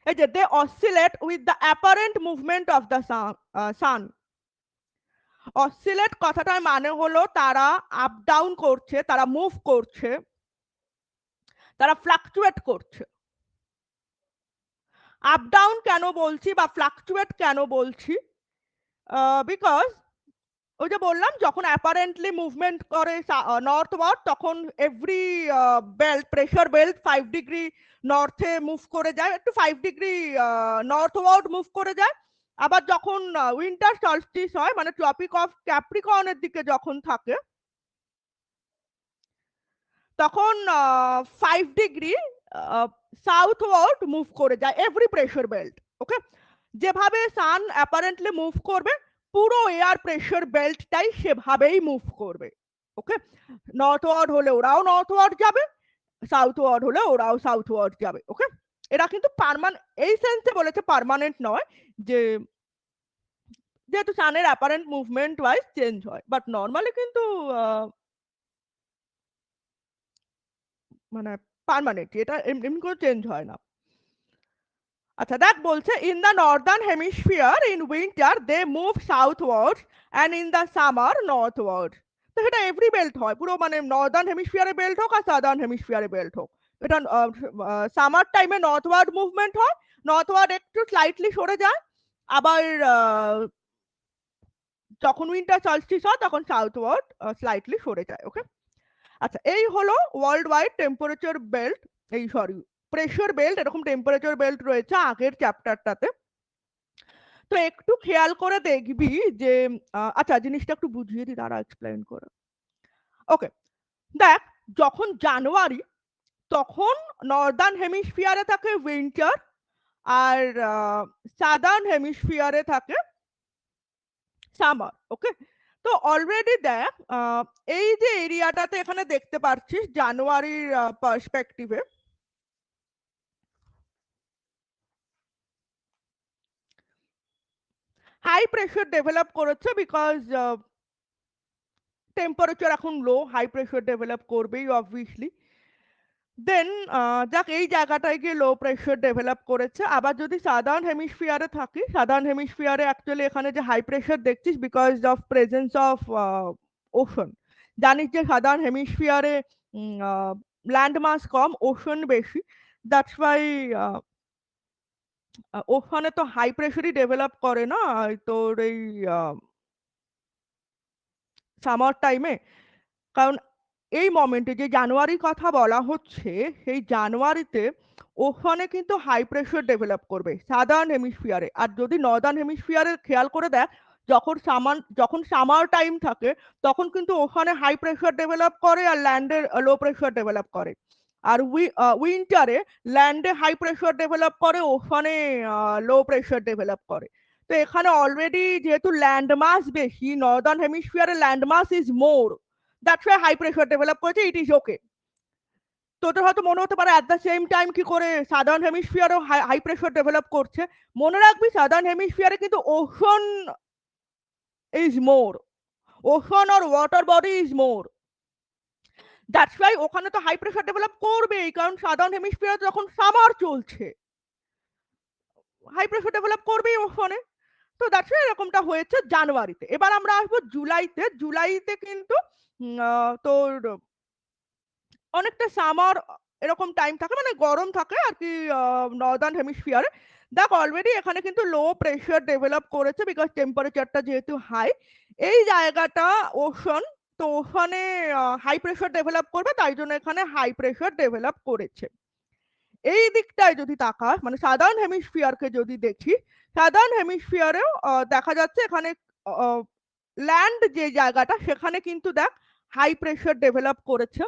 এই যে they oscillate with the apparent movement of the sun. Oscillate কথাটার মানে হলো তারা আপ ডাউন করছে, তারা মুভ করছে, তারা ফ্লাকচুয়েট করছে। আপ ডাউন কেন বলছি বা ফ্লাকচুয়েট কেন বলছি, বিকজ ওই যে বললাম যখন অ্যাপারেন্টলি মুভমেন্ট করে নর্থওয়ার্ড, তখন every belt, pressure belt 5 degree নর্থে মুভ করে যায়, একটু 5 ডিগ্রি নর্থওয়ার্ড মুভ করে যায়। আবার যখন উইন্টার সলস্টিস হয়, মানে ট্রপিক অফ ক্যাপ্রিকর্নের দিকে যখন থাকে, তখন 5 ডিগ্রি সাউথওয়ার্ড মুভ করে যায় এভরি প্রেশার বেল্ট। ওকে, যেভাবে সান অ্যাপারেন্টলি মুভ করবে, পুরো এয়ার প্রেশার বেল্টটাই সেভাবেই মুভ করবে। ওকে, নর্থওয়ার্ড হলে ওরাও নর্থওয়ার্ড যাবে, সাউথওয়ার্ড হলে ওরাও সাউথওয়ার্ড যাবে। ওকে, এরা কিন্তু পার্মানেন্ট, এই সেন্সে বলেছে পার্মানেন্ট নয়, যে যেহেতু সানের অ্যাপারেন্ট মুভমেন্ট ওয়াইজ চেঞ্জ হয়, বাট নর্মালি কিন্তু মানে পার্মানেন্ট, এটা এমনি করে চেঞ্জ হয় না। আচ্ছা দেখ বলছে in the northern hemisphere in winter they move southward and in the summer northward. তো সেটা এভরি বেল্ট হয়, পুরো মানে নর্দার্ন হেমিস্ফিয়ারে বেল্ট হোক আর সাদার্ন হেমিস্ফিয়ারে বেল্ট হোক, এটা সামার টাইমে নর্থওয়ার্ড মুভমেন্ট হয়, নর্থওয়ার্ড একটু স্লাইটলি সরে যায়, আবার যখন উইন্টার সলস্টিস হয় তখন সাউথওয়ার্ড স্লাইটলি সরে যায়। ওকে, আচ্ছা এই হলো ওয়ার্ল্ড ওয়াইড টেম্পারেচার বেল্ট, এই সরি প্রেশার বেল্ট, এরকম টেম্পারেচার বেল্ট রয়েছে আগের চ্যাপ্টারটাতে। তো একটু খেয়াল করে দেখবি যে আচ্ছা জিনিসটা একটু বুঝিয়ে দিই, তারা এক্সপ্লেন করে। ওকে, দেখ যখন জানুয়ারি, তখন নর্দার্ন হেমিস্ফিয়ারে থাকে উইন্টার, আর সাদার্ন হেমিস্ফিয়ারে থাকে সামার। ওকে, তো অলরেডি দেখ এই যে এরিয়াটাতে এখানে দেখতে পাচ্ছিস জানুয়ারির পার্সপেক্টিভে, হাই প্রেশার ডেভেলপ করেছে, বিকজ টেম্পারেচার এখন লো, হাই প্রেশার ডেভেলপ করবেই অবভিয়াসলি। দেন যাক এই জায়গাটায় গিয়ে লো প্রেশার ডেভেলপ করেছে। আবার যদি সাদার্ন হেমিস্ফিয়ারে থাকি, সাদার্ন হেমিস্ফিয়ারে অ্যাকচুয়ালি এখানে যে হাই প্রেশার দেখছিস because of presence of ocean. জানিস যে সাদার্ন হেমিস্ফিয়ারে ল্যান্ড মাস কম, ওশন বেশি, দ্যাটস ওয়াই ওখানে তো হাই প্রেশারই ডেভেলপ করে না তোর এই সামার টাইমে। কারণ এই মোমেন্টে যে জানুয়ারির কথা বলা হচ্ছে, সেই জানুয়ারিতে ওখানে কিন্তু হাই প্রেশার ডেভেলপ করবে সাদার্ন হেমিস্ফিয়ারে। আর যদি নর্দার্ন হেমিস্ফিয়ারে খেয়াল করে দেখ, যখন সামার টাইম থাকে, তখন কিন্তু ওখানে হাই প্রেশার ডেভেলপ করে আর ল্যান্ডে লো প্রেশার ডেভেলপ করে। আর উইন্টারে ল্যান্ডে হাই প্রেশার ডেভেলপ করে, ওখানে লো প্রেশার ডেভেলপ করে। তো এখানে অলরেডি যেহেতু ল্যান্ড মাস বেশি, নর্দার্ন হেমিস্ফিয়ারে land mass is more, that's why high pressure develop করেছে, ইট ইজ ওকে। তোদের হয়তো মনে হতে পারে অ্যাট দ্য সেম টাইম কি করে সাদার্ন হেমিস্ফিয়ারও হাই প্রেশার ডেভেলপ করছে। মনে রাখবি সাদার্ন হেমিস্ফিয়ারে কিন্তু ওশন ইজ মোর, ওশন আর water body is more, that's why ওখানে তো হাই প্রেশার ডেভেলপ করবেই, কারণ সাদার্ন হেমিস্ফিয়ারে যখন সামার চলছে, হাই প্রেশার ডেভেলপ করবেই ওখানে। তো দ্যাটস ওয়াই এরকমটা হয়েছে জানুয়ারিতে। এবার আমরা আসবো জুলাইতে। জুলাইতে কিন্তু তোর অনেকটা সামার এরকম টাইম থাকে, মানে গরম থাকে আর কি নর্দার্ন হেমিস্ফিয়ারে। দেখ অলরেডি এখানে কিন্তু লো প্রেশার ডেভেলপ করেছে, বিকজ টেম্পারেচারটা যেহেতু হাই, এই জায়গাটা ওশন, তো ওখানে হাই প্রেশার ডেভেলপ করবে, তাই জন্য এখানে হাই প্রেশার ডেভেলপ করেছে। এই দিকটায় যদি তাকাস, মানে সাদার্ন হেমিস্ফিয়ারকে যদি দেখি, সাদার্ন হেমিস্ফিয়ারেও দেখা যাচ্ছে এখানে ল্যান্ড যে জায়গাটা, সেখানে কিন্তু দেখ হাই প্রেশার ডেভেলপ করেছে,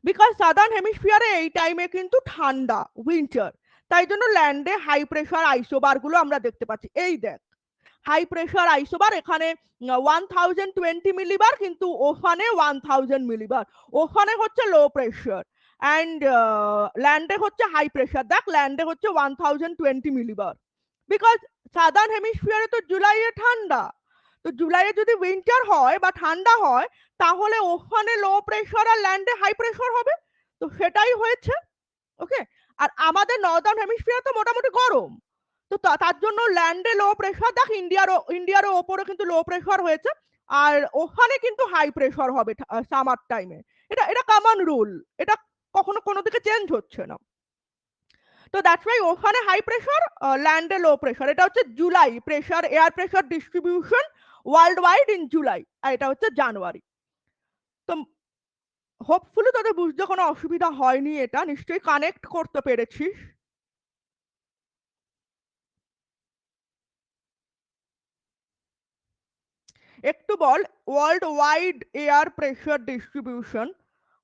বিকজ সাদার্ন হেমিস্ফিয়ারে এই টাইমে কিন্তু ঠান্ডা, উইন্টার, তাই জন্য ল্যান্ডে হাই প্রেশার আইসোবার গুলো আমরা দেখতে পাচ্ছি। এই দেখ হাই প্রেশার আইসোবার এখানে 1020 মিলিবার, কিন্তু ওখানে 1000 মিলিবার। ওখানে হচ্ছে লো প্রেশার অ্যান্ড ল্যান্ডে হচ্ছে হাই প্রেশার। দেখ ল্যান্ডে হচ্ছে 1020 মিলিবার, বিকজ সাদার্ন হেমিস্ফিয়ারে তো জুলাইয়ে ঠান্ডা, তো জুলাইয়ে যদি উইন্টার হয় বা ঠান্ডা হয়, তাহলে ওখানে লো প্রেশার আর ল্যান্ডে হাই প্রেশার হবে। তো সেটাই হয়েছে। ওকে, আর আমাদের নর্দার্ন হেমিস্ফিয়ার তো মোটামুটি গরম, তো তার জন্য ল্যান্ডে লো প্রেশার, দেখ ইন্ডিয়ার ওপরে কিন্তু লো প্রেশার হয়েছে, আর ওখানে কিন্তু হাই প্রেশার হবে সামার টাইমে। এটা এটা কমন রুল, এটা কখনো কোনো দিকে চেঞ্জ হচ্ছে না। তো দ্যাটস ওয়াই ওখানে হাই প্রেশার, ল্যান্ডে লো প্রেশার। এটা হচ্ছে July pressure, air pressure distribution world wide in July, আর এটা হচ্ছে জানুয়ারি। তো হোপফুলি তোদের বুঝতে কোনো অসুবিধা হয়নি, এটা নিশ্চয়ই কানেক্ট করতে পেরেছিস। একটু বল, world wide air pressure distribution,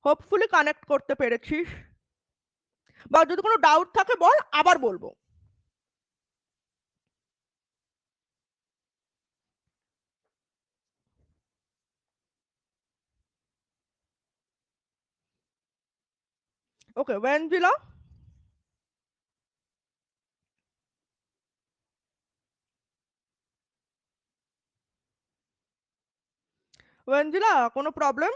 hopefully connect করতে পেরেছিস, বা যদি কোনো ডাউট থাকে বল, আবার বলবো। ওকে, ওয়েনজিলা। ওয়েনজিলা, কোনো প্রবলেম?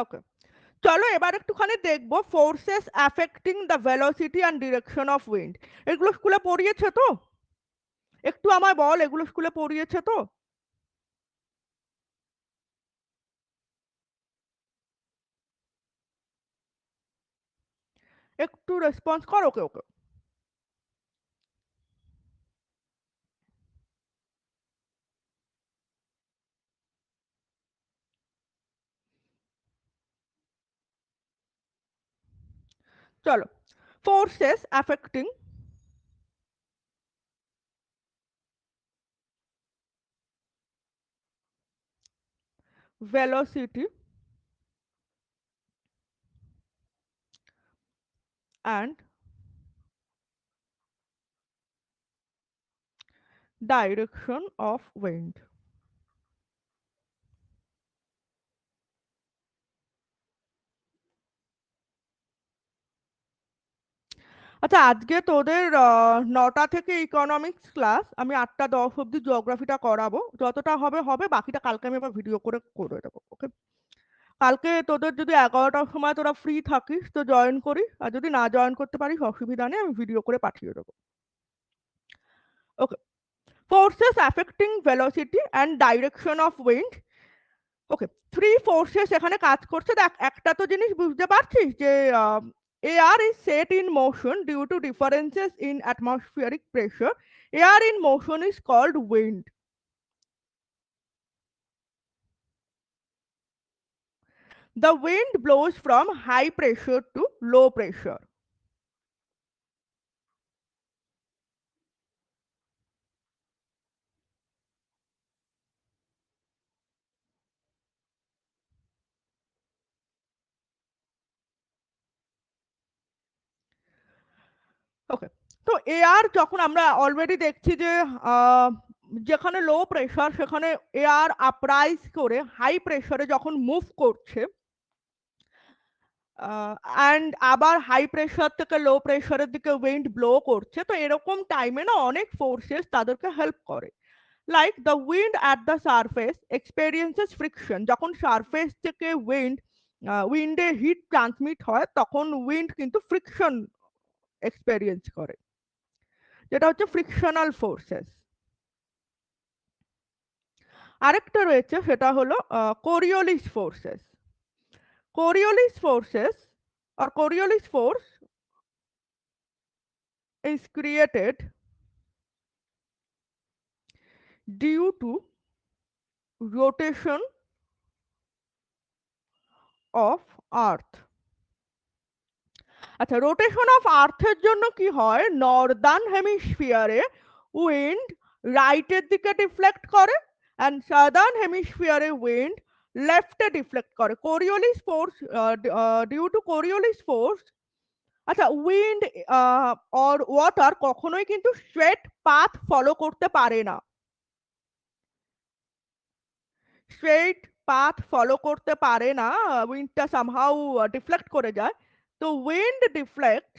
ওকে, চলো এবার একটুখানি দেখবো forces affecting the velocity and direction of wind. এগুলো স্কুলে পড়িয়েছে তো? একটু আমায় বল, এগুলো স্কুলে পড়িয়েছে তো? একটু রেসপন্স কর। ওকে ওকে, চলো। Forces affecting velocity and direction of wind। আচ্ছা, আজকে তোদের 9টা থেকে ইকোনমিক্স ক্লাস, আমি 8টা 10 অব্দি জিওগ্রাফিটা করাবো, যতটা হবে হবে, বাকিটা কালকে আমি আবার ভিডিও করে দেবো। ওকে, কালকে তোদের যদি 11টার সময় তোরা ফ্রি থাকিস তো জয়েন করি, আর যদি না জয়েন করতে পারিস অসুবিধা নেই, আমি ভিডিও করে পাঠিয়ে দেবো। Okay, forces affecting velocity and direction of wind. Okay, three forces এখানে কাজ করছে। দেখ, একটা তো জিনিস বুঝতে পারছিস যে air is set in motion due to differences in atmospheric pressure. Air in motion is called wind. The wind blows from high pressure to low pressure. ওকে, তো এয়ার যখন আমরা অলরেডি দেখছি যে আহ, যেখানে লো প্রেশার সেখানে এয়ার আপরাইজ করে high প্রেশারে যখন মুভ করছে, অ্যান্ড আবার হাই প্রেশার থেকে লো প্রেশারের দিকে উইন্ড ব্লো করছে, তো এরকম টাইমে না অনেক ফোর্সেস তাদেরকে হেল্প করে। Like the wind at the surface experiences friction. যখন সারফেস থেকে উইন্ডে হিট ট্রান্সমিট হয়, তখন উইন্ড কিন্তু ফ্রিকশন এক্সপেরিয়েন্স করে, যেটা হচ্ছে ফ্রিকশনাল ফোর্সেস। আরেকটা রয়েছে, সেটা হলো Coriolis forces. Coriolis forces or Coriolis force is created due to rotation of earth। আচ্ছা, রোটেশন অফ আর্থের জন্য কি হয়, নর্দার্ন হেমিস্ফিয়ারে উইন্ড রাইটের দিকে ডিফ্লেক্ট করে, অ্যান্ড সাদার্ন হেমিস্ফিয়ারে উইন্ড লেফটে ডিফ্লেক্ট করে। Coriolis force, due to Coriolis force, আচ্ছা, উইন্ড অর ওয়াটার কখনোই কিন্তু স্ট্রেট পাথ ফলো করতে পারে না। স্ট্রেট পাথ ফলো করতে পারে না, উইন্ডটা সামহাউ ডিফ্লেক্ট করে যায়। তো wind deflect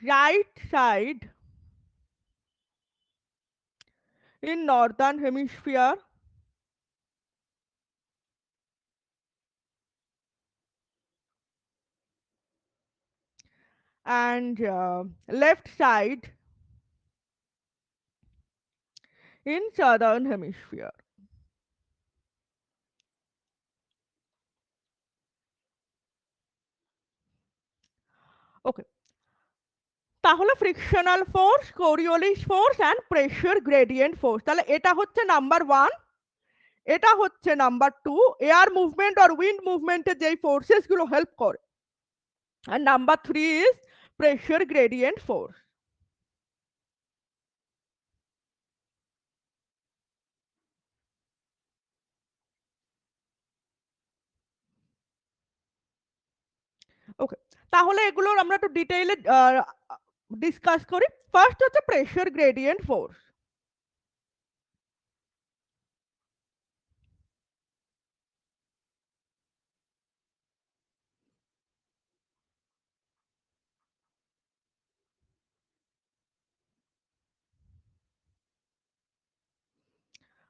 right side in northern hemisphere and left side in southern hemisphere. Okay, তাহলে frictional force, Coriolis force and pressure gradient force, তাহলে এটা হচ্ছে নাম্বার ওয়ান, এটা হচ্ছে নাম্বার টু, এয়ার মুভমেন্ট আর উইন্ড মুভমেন্টে যেই ফোর্সেস গুলো হেল্প করে, আর number three is pressure gradient force. Okay, তাহলে এগুলোর আমরা একটু ডিটেইলে ডিসকাস করি। ফার্স্ট হচ্ছে প্রেশার গ্রেডিয়েন্ট ফোর্স।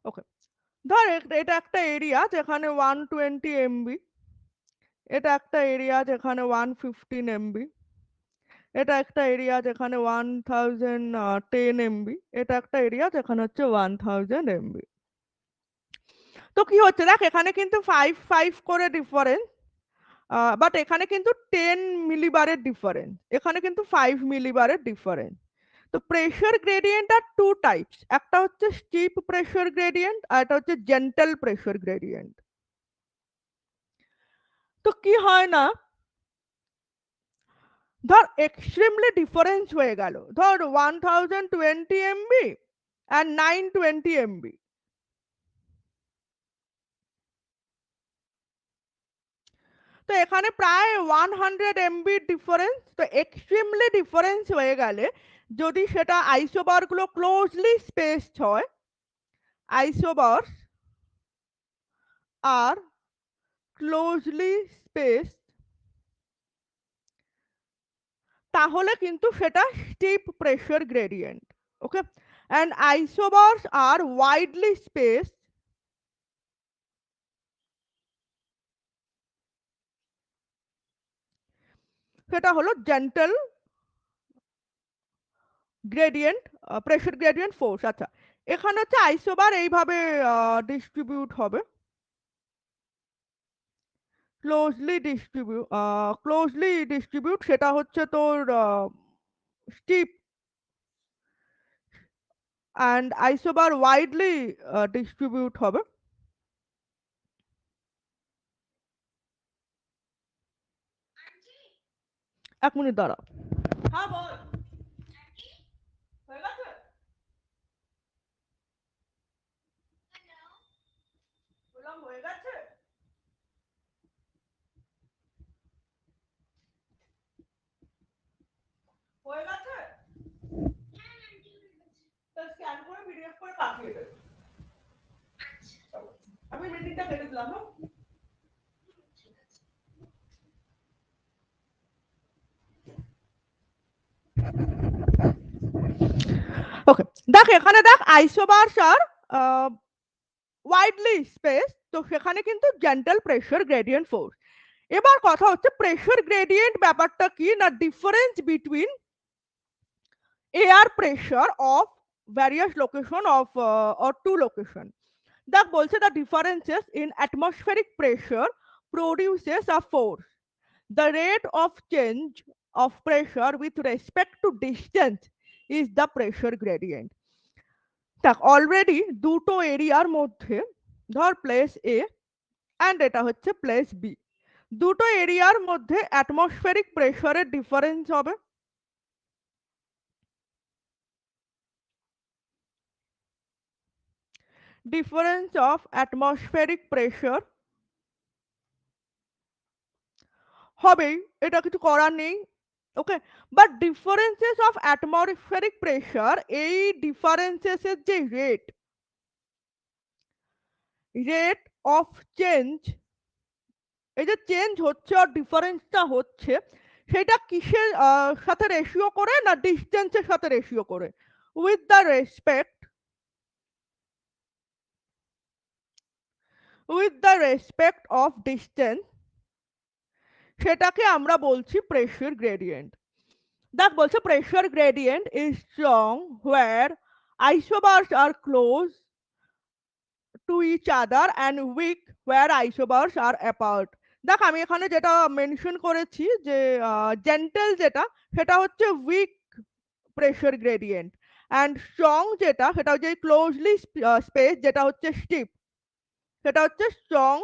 ওকে, ধর এটা একটা এরিয়া যেখানে 120 MB, এটা একটা এরিয়া যেখানে 115 MB, এটা একটা এরিয়া যেখানে 1010 MB, এটা একটা এরিয়া যেখানে হচ্ছে 1000 MB। তো কি হচ্ছে দেখ, এখানে কিন্তু 5 5 করে ডিফারেন্স, বাট এখানে কিন্তু 10 মিলিবারের ডিফারেন্স, এখানে কিন্তু 5 মিলিবারের ডিফারেন্স। তো প্রেশার গ্রেডিয়েন্ট আর টু টাইপস, একটা হচ্ছে স্টিপ প্রেশার গ্রেডিয়েন্ট আর একটা হচ্ছে জেন্টাল প্রেশার গ্রেডিয়েন্ট। তো কি হয় না, ধর এক্সট্রিমলি ডিফারেন্স হয়ে গেল, ধর 1020 MB অ্যান্ড 920 MB, তো এখানে প্রায় 100 MB ডিফারেন্স। তো এক্সট্রিমলি ডিফারেন্স হয়ে গেলে যদি সেটা আইসোবার গুলো ক্লোজলি স্পেসড হয়, আইসোবার আর ক্লোজলি স্পেসড, তাহলে কিন্তু সেটা steep pressure gradient. Okay, and isobars are widely spaced, সেটা হলো gentle gradient, pressure gradient force. আচ্ছা, এখানে হচ্ছে আইসোবার এইভাবে ডিস্ট্রিবিউট হবে, ক্লোজলি ডিস্ট্রিবিউট সেটা হচ্ছে তোর steep, and isobar widely distribute হবে। এক মিনিট দাঁড়াও। হ্যাঁ বল, হয়ে গেছে? বললাম হয়ে গেছে। হয়ে গেছে, তো স্ক্যান করে পিডিএফ করে পাঠিয়ে দেবে। আমি মিটিংটা কেটে দিলাম, হ্যাঁ? ওকে, দেখ এখানে দেখ আইসোবার্স আর ওয়াইডলি স্পেস, তো সেখানে কিন্তু জেন্টাল প্রেশার গ্রেডিয়েন্ট ফোর্স। এবার কথা হচ্ছে প্রেশার গ্রেডিয়েন্ট ব্যাপারটা কি না, difference between air pressure of various location of or two location. দেখ বলছে the differences in atmospheric pressure produces a force, the rate of change of pressure with respect to distance is the pressure gradient। দেখ already দুটো এরিয়ার মধ্যে, ধর place A and এটা হচ্ছে place B, দুটো এরিয়ার মধ্যে অ্যাটমসফেরিক প্রেশারের ডিফারেন্স হবে। ডিফারেন্স অফ অ্যাটমসফেরিক প্রেশার হবেই, এটা কিছু করার নেই। Okay, but differences of atmospheric pressure, এই ডিফারেন্সেসের যে রেট, রেট অফ চেঞ্জ, এই যে চেঞ্জ হচ্ছে আর ডিফারেন্সটা হচ্ছে, সেটা কিসের সাথে রেশিও করে, না ডিস্টেন্সের সাথে রেশিও করে। With the respect, with the respect of distance, সেটাকে আমরা বলছি প্রেশার গ্রেডিয়েন্ট। দেখ বলছে pressure gradient is strong where isobars are close to each other and weak where isobars are apart। দেখ আমি এখানে যেটা মেনশন করেছি যে জেন্টেল যেটা, সেটা হচ্ছে weak pressure gradient, and strong যেটা সেটা হচ্ছে ক্লোজলি স্পেস, যেটা হচ্ছে স্টিপ, সেটা হচ্ছে স্ট্রং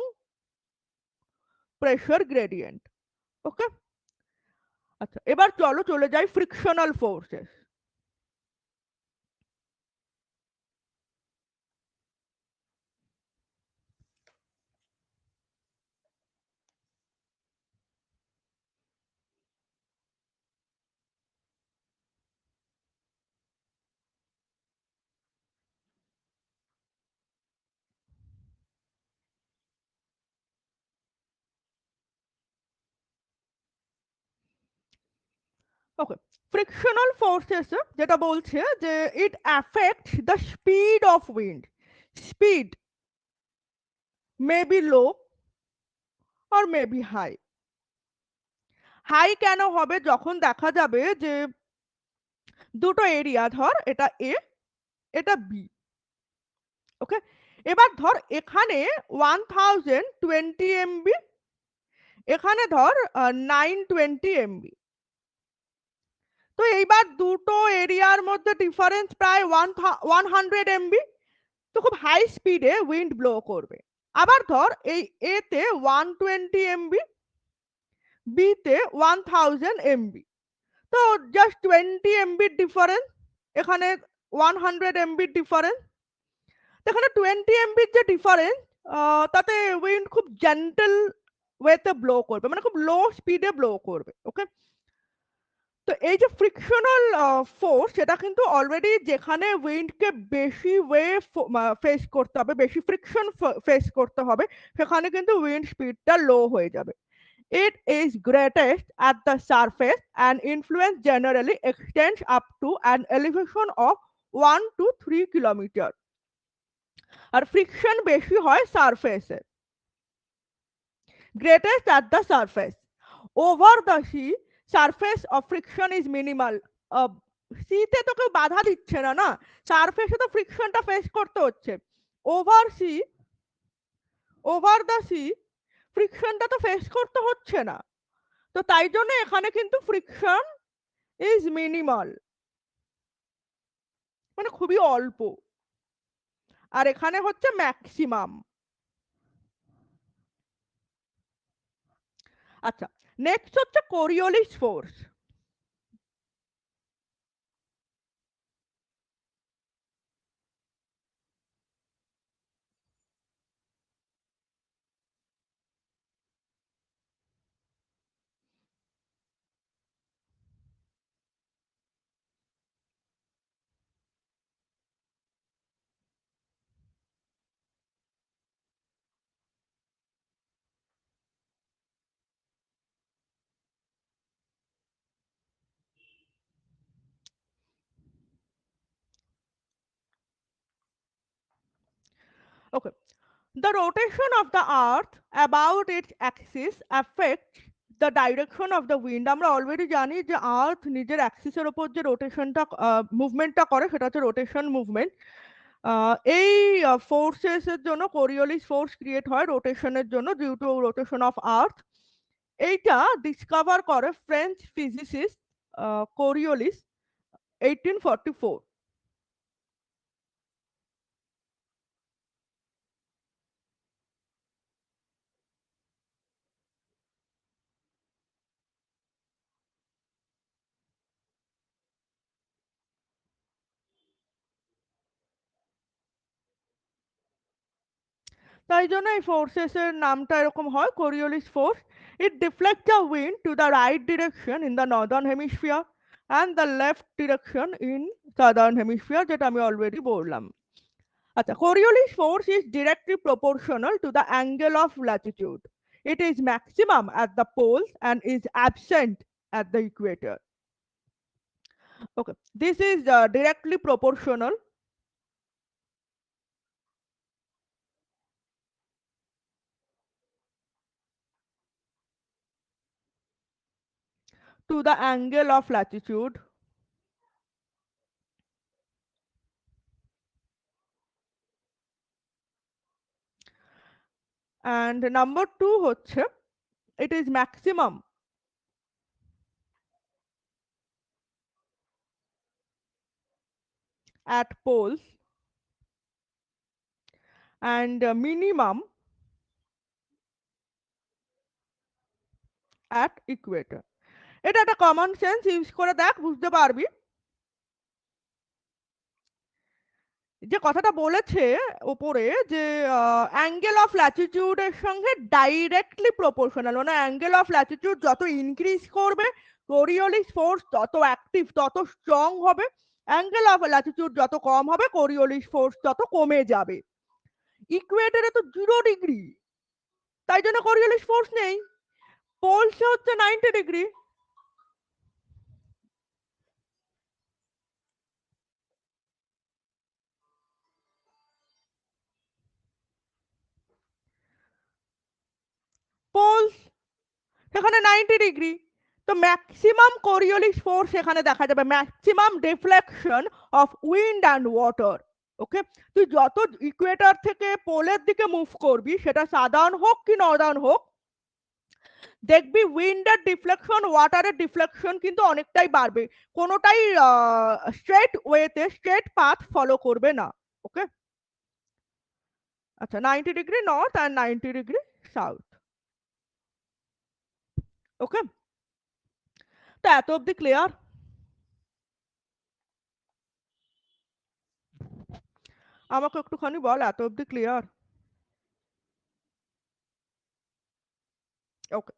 প্রেশার গ্রেডিয়েন্ট। ওকে, আচ্ছা এবার চলো চলে যাই frictional forces. Okay, frictional forces যেটা বলছে যে it affects the speed of wind, speed may be low or may be high. High কেন হবে, যখন দেখা যাবে যে দুটো এরিয়া, ধর এটা এ, এটা বি। ওকে, এবার ধর এখানে 1020 MB, এখানে ধর 920 MB। তো এইবার দুটো এরিয়ার মধ্যে ডিফারেন্স প্রায় 100 MB। তো খুব হাই স্পিডে উইন্ড ব্লো করবে। আবার ধর এই এ তে 120 MB, বি তে 1000 MB। তো জাস্ট 20 MB ডিফারেন্স, এখানে 100 MB ডিফারেন্স। এখানে 20 MB যে ডিফারেন্স, তাতে উইন্ড খুব জেন্টল ওয়েতে ব্লো করবে, মানে খুব লো স্পিডে ব্লো করবে। ওকে, তো এই যে ফ্রিকশনাল ফোর্স, সেটা কিন্তু অলরেডি যেখানে উইন্ডকে বেশি ওয়ে ফেস করতে হবে, বেশি ফ্রিকশন ফেস করতে হবে, সেখানে কিন্তু উইন্ড স্পিডটা লো হয়ে যাবে। It is greatest at the surface and influence generally extends up to an elevation of 1 to 3 kilometre. আর ফ্রিকশন বেশি হয় সারফেসে, greatest at the surface. Over the sea, surface of friction is minimal. সিতে তো কেউ বাধা দিচ্ছে না, না সারফেসে তো ফ্রিকশনটা ফেস করতে হচ্ছে। Over sea, over the sea ফ্রিকশনটা তো ফেস করতে হচ্ছে না। তো তাই জন্য এখানে কিন্তু ফ্রিকশন ইজ মিনিমাল, মানে খুবই অল্প। আর এখানে হচ্ছে ম্যাক্সিমাম। আচ্ছা, নেক্সট হচ্ছে Coriolis force. Okay, the rotation of the earth about its axis affects the direction of the wind। আমরা অলরেডি জানি যে আর্থ নিজের অ্যাক্সিসের উপর যে রোটেশনটা মুভমেন্টটা করে, সেটা হচ্ছে রোটেশন মুভমেন্ট। এই ফোর্সেস এর জন্য কোরিওলিস ফোর্স ক্রিয়েট হয় রোটেশনের জন্য, due to rotation of earth. এইটা ডিসকভার করে ফ্রেঞ্চ ফিজিসিস্ট কোরিওলিস 1844। তাই জন্য এই ফোর্সেসের নামটা এরকম হয়, Coriolis force. It deflect the wind to the right direction in the northern hemisphere and the left direction in southern hemisphere, যেটা আমি অলরেডি বললাম। আচ্ছা, Coriolis force is directly proportional to the angle of Latitude. It is maximum at the poles and is absent at the equator. Okay, this is directly proportional to the angle of latitude. And number 2 হচ্ছে, it is maximum at poles and minimum at equator. এটা একটা common sense use করে দেখ, বুঝতে পারবি যে কথাটা বলেছে ওপরে, যে অ্যাঙ্গেল অফ ল্যাটিটিউডের সঙ্গে ডাইরেক্টলি প্রপোর্শনাল, মানে অ্যাঙ্গেল অফ ল্যাটিটিউড যত ইনক্রিজ করবে কোরিওলিস ফোর্স তত অ্যাক্টিভ, তত স্ট্রং হবে। অ্যাঙ্গেল অফ ল্যাটিটিউড যত কম হবে কোরিওলিস ফোর্স তত কমে যাবে। ইকুয়েটরে তো 0 ডিগ্রি, তাই জন্য কোরিওলিস ফোর্স নেই। পোলসে হচ্ছে 90 ডিগ্রি। পোলস সেখানে 90 ডিগ্রি, তো ম্যাক্সিমাম কোরিওলিস ফোর্স এখানে দেখা যাবে, maximum deflection of wind and water. Okay, তুই যত ইকুয়েটর থেকে পোলের দিকে মুভ করবি, সেটা সাদার্ন হোক কি নর্দার্ন হোক, দেখবি উইন্ডের ডিফ্লেকশন, ওয়াটারের ডিফ্লেকশন কিন্তু অনেকটাই বাড়বে। কোনোটাই স্ট্রেট ওয়েতে, স্ট্রেট পাথ ফলো করবে না। ওকে, আচ্ছা, 90 degree north and 90 degree south. Okay, তো এত অব্দি ক্লিয়ার? আমাকে একটুখানি বল, এত অব্দি ক্লিয়ার? ওকে,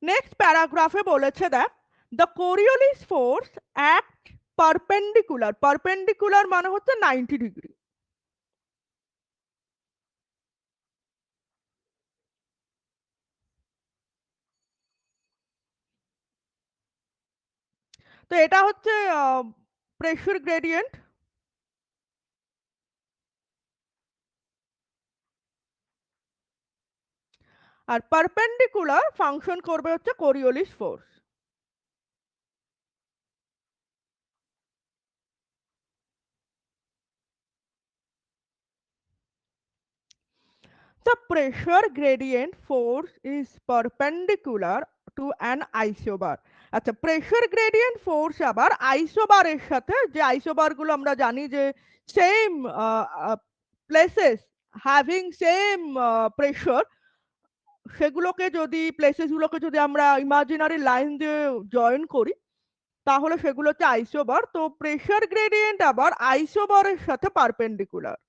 নেক্সট প্যারাগ্রাফে বলেছে, দেখ, the Coriolis force act perpendicular. Perpendicular মানে হচ্ছে 90 ডিগ্রি। তো এটা হচ্ছে প্রেশার গ্রেডিয়েন্ট, আর পারপেন্ডিকুলার ফাংশন করবে হচ্ছে Coriolis force. The pressure gradient force is perpendicular to an isobar. আচ্ছা, প্রেশার গ্রেডিয়েন্ট ফোর্স আবার আইসোবারের সাথে, যে আইসোবার গুলো আমরা জানি যে same places having same pressure, সেগুলোকে যদি প্লেসেস গুলোকে যদি আমরা ইমাজিনারি লাইন দিয়ে জয়েন করি, তাহলে সেগুলো হচ্ছে আইসোবার। তো প্রেশার গ্রেডিয়েন্ট আবার আইসোবারের সাথে পারপেন্ডিকুলার।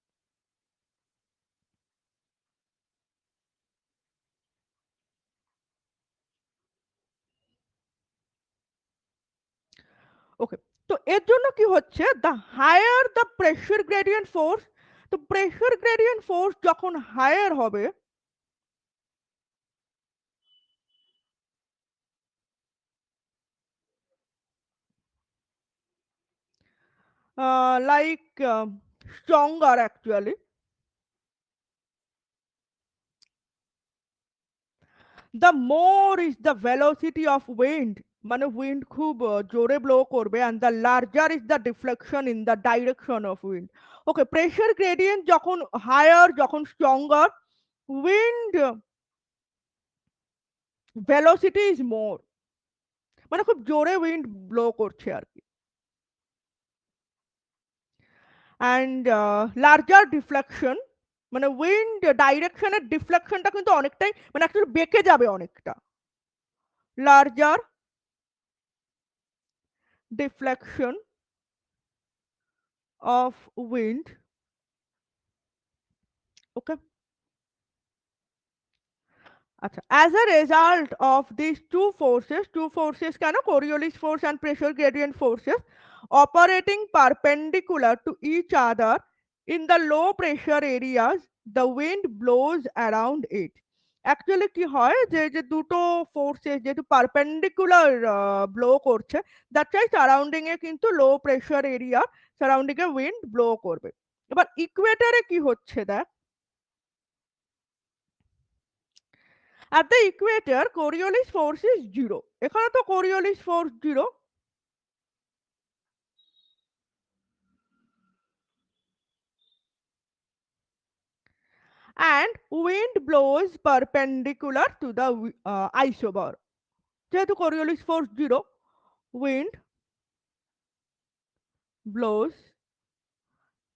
ওকে, তো এর জন্য কি হচ্ছে, the higher the pressure gradient force, তো প্রেশার গ্রেডিয়েন্ট ফোর্স যখন হায়ার হবে, like stronger actually, the more is the velocity of wind, মানে উইন্ড খুব জোরে ব্লো করবে, and the larger is the deflection in the direction of wind. Okay, pressure gradient যখন higher, যখন stronger, wind velocity is more, মানে খুব জোরে wind blow করছে আর কি। অ্যান্ড লার্জার ডিফ্লেকশন, মানে উইন্ড ডাইরেকশনের ডিফ্লেকশনটা কিন্তু অনেকটাই, মানে অ্যাকচুয়ালি বেঁকে যাবে অনেকটা। লার্জার ডিফ্লেকশন অফ উইন্ড ওকে, আচ্ছা, as a result of these two forces কেন, Coriolis force and pressure gradient forces operating perpendicular to each other in the low pressure areas, the wind blows around it. Actually কি হয় যে যে দুটো forces যেহেতু perpendicular blow করছে, that's why surrounding এ কিন্তু low pressure area, surrounding এ wind blow করবে। এবার ইকুয়েটরে কি হচ্ছে দেখ, at the equator Coriolis force is 0, এখানে তো Coriolis force 0, and wind blows perpendicular to the isobar, যেহেতু Coriolis force 0, wind blows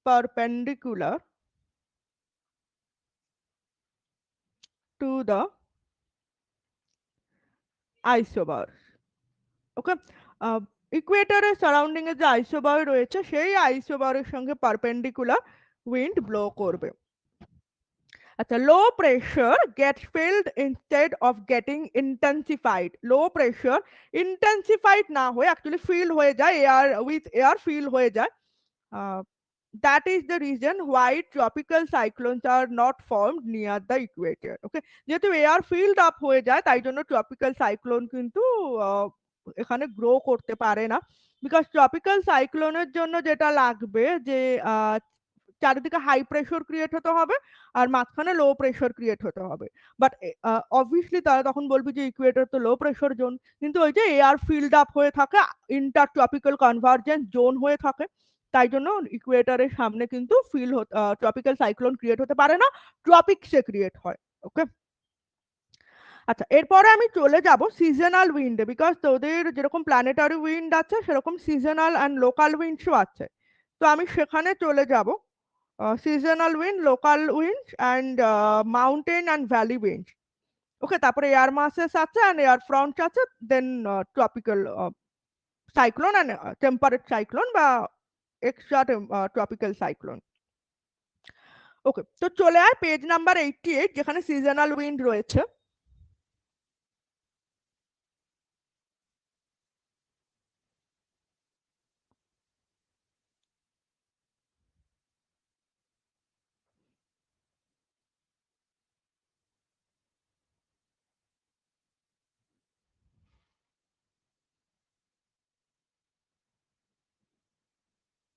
perpendicular to the isobar. ওকে, ইকুয়েটরের সারাউন্ডিং এ যে আইসোবার রয়েছে সেই আইসোবারের সঙ্গে পারপেন্ডিকুলার উইন্ড ব্লো করবে। আচ্ছা, low pressure gets filled instead of getting intensified, low pressure intensified না হয়ে অ্যাকচুয়ালি ফিল হয়ে যায়, এয়ার উইথ এয়ার ফিল হয়ে যায়। that is the reason why tropical cyclones are not formed near the equator. Okay, যেহেতু air filled up হয়ে যায় তাই জন্য ট্রপিক্যাল সাইক্লোন কিন্তু এখানে গ্রো করতে পারে না। বিকজ ট্রপিক্যাল সাইক্লোনের জন্য যেটা লাগবে যে চারিদিকে হাই প্রেশার ক্রিয়েট হতে হবে আর মাঝখানে লো প্রেশার ক্রিয়েট হতে হবে। বাট অবভিয়াসলি তারা তখন বলবে যে ইকুয়েটর তো লো প্রেশার জোন, কিন্তু ওই যে এয়ার ফিল্ড আপ হয়ে থাকে, ইন্টার ট্রপিক্যাল কনভার্জেন্স জোন হয়ে থাকে, তাই জন্য ইকুয়েটরের সামনে কিন্তু ট্রপিক্যাল সাইক্লোন ক্রিয়েট হতে পারে না, ট্রপিক্সে ক্রিয়েট হয়। ওকে, আচ্ছা, এরপরে আমি চলে যাব সিজনাল উইন্ডে, বিকজ তোদের যেরকম প্ল্যানেটারি উইন্ড আছে সেরকম সিজনাল অ্যান্ড লোকাল উইন্ডসও আছে, তো আমি সেখানে চলে যাব। Seasonal wind, local wind and mountain and valley wind. Okay, তারপরে এয়ার মাসেস আছে অ্যান্ড এয়ার ফ্রন্ট আছে, then tropical cyclone and temperate cyclone বা এক্সট্রা ট্রপিক্যাল সাইক্লোন। ওকে, তো চলে আয় পেজ নাম্বার 88 যেখানে সিজনাল উইন্ড রয়েছে।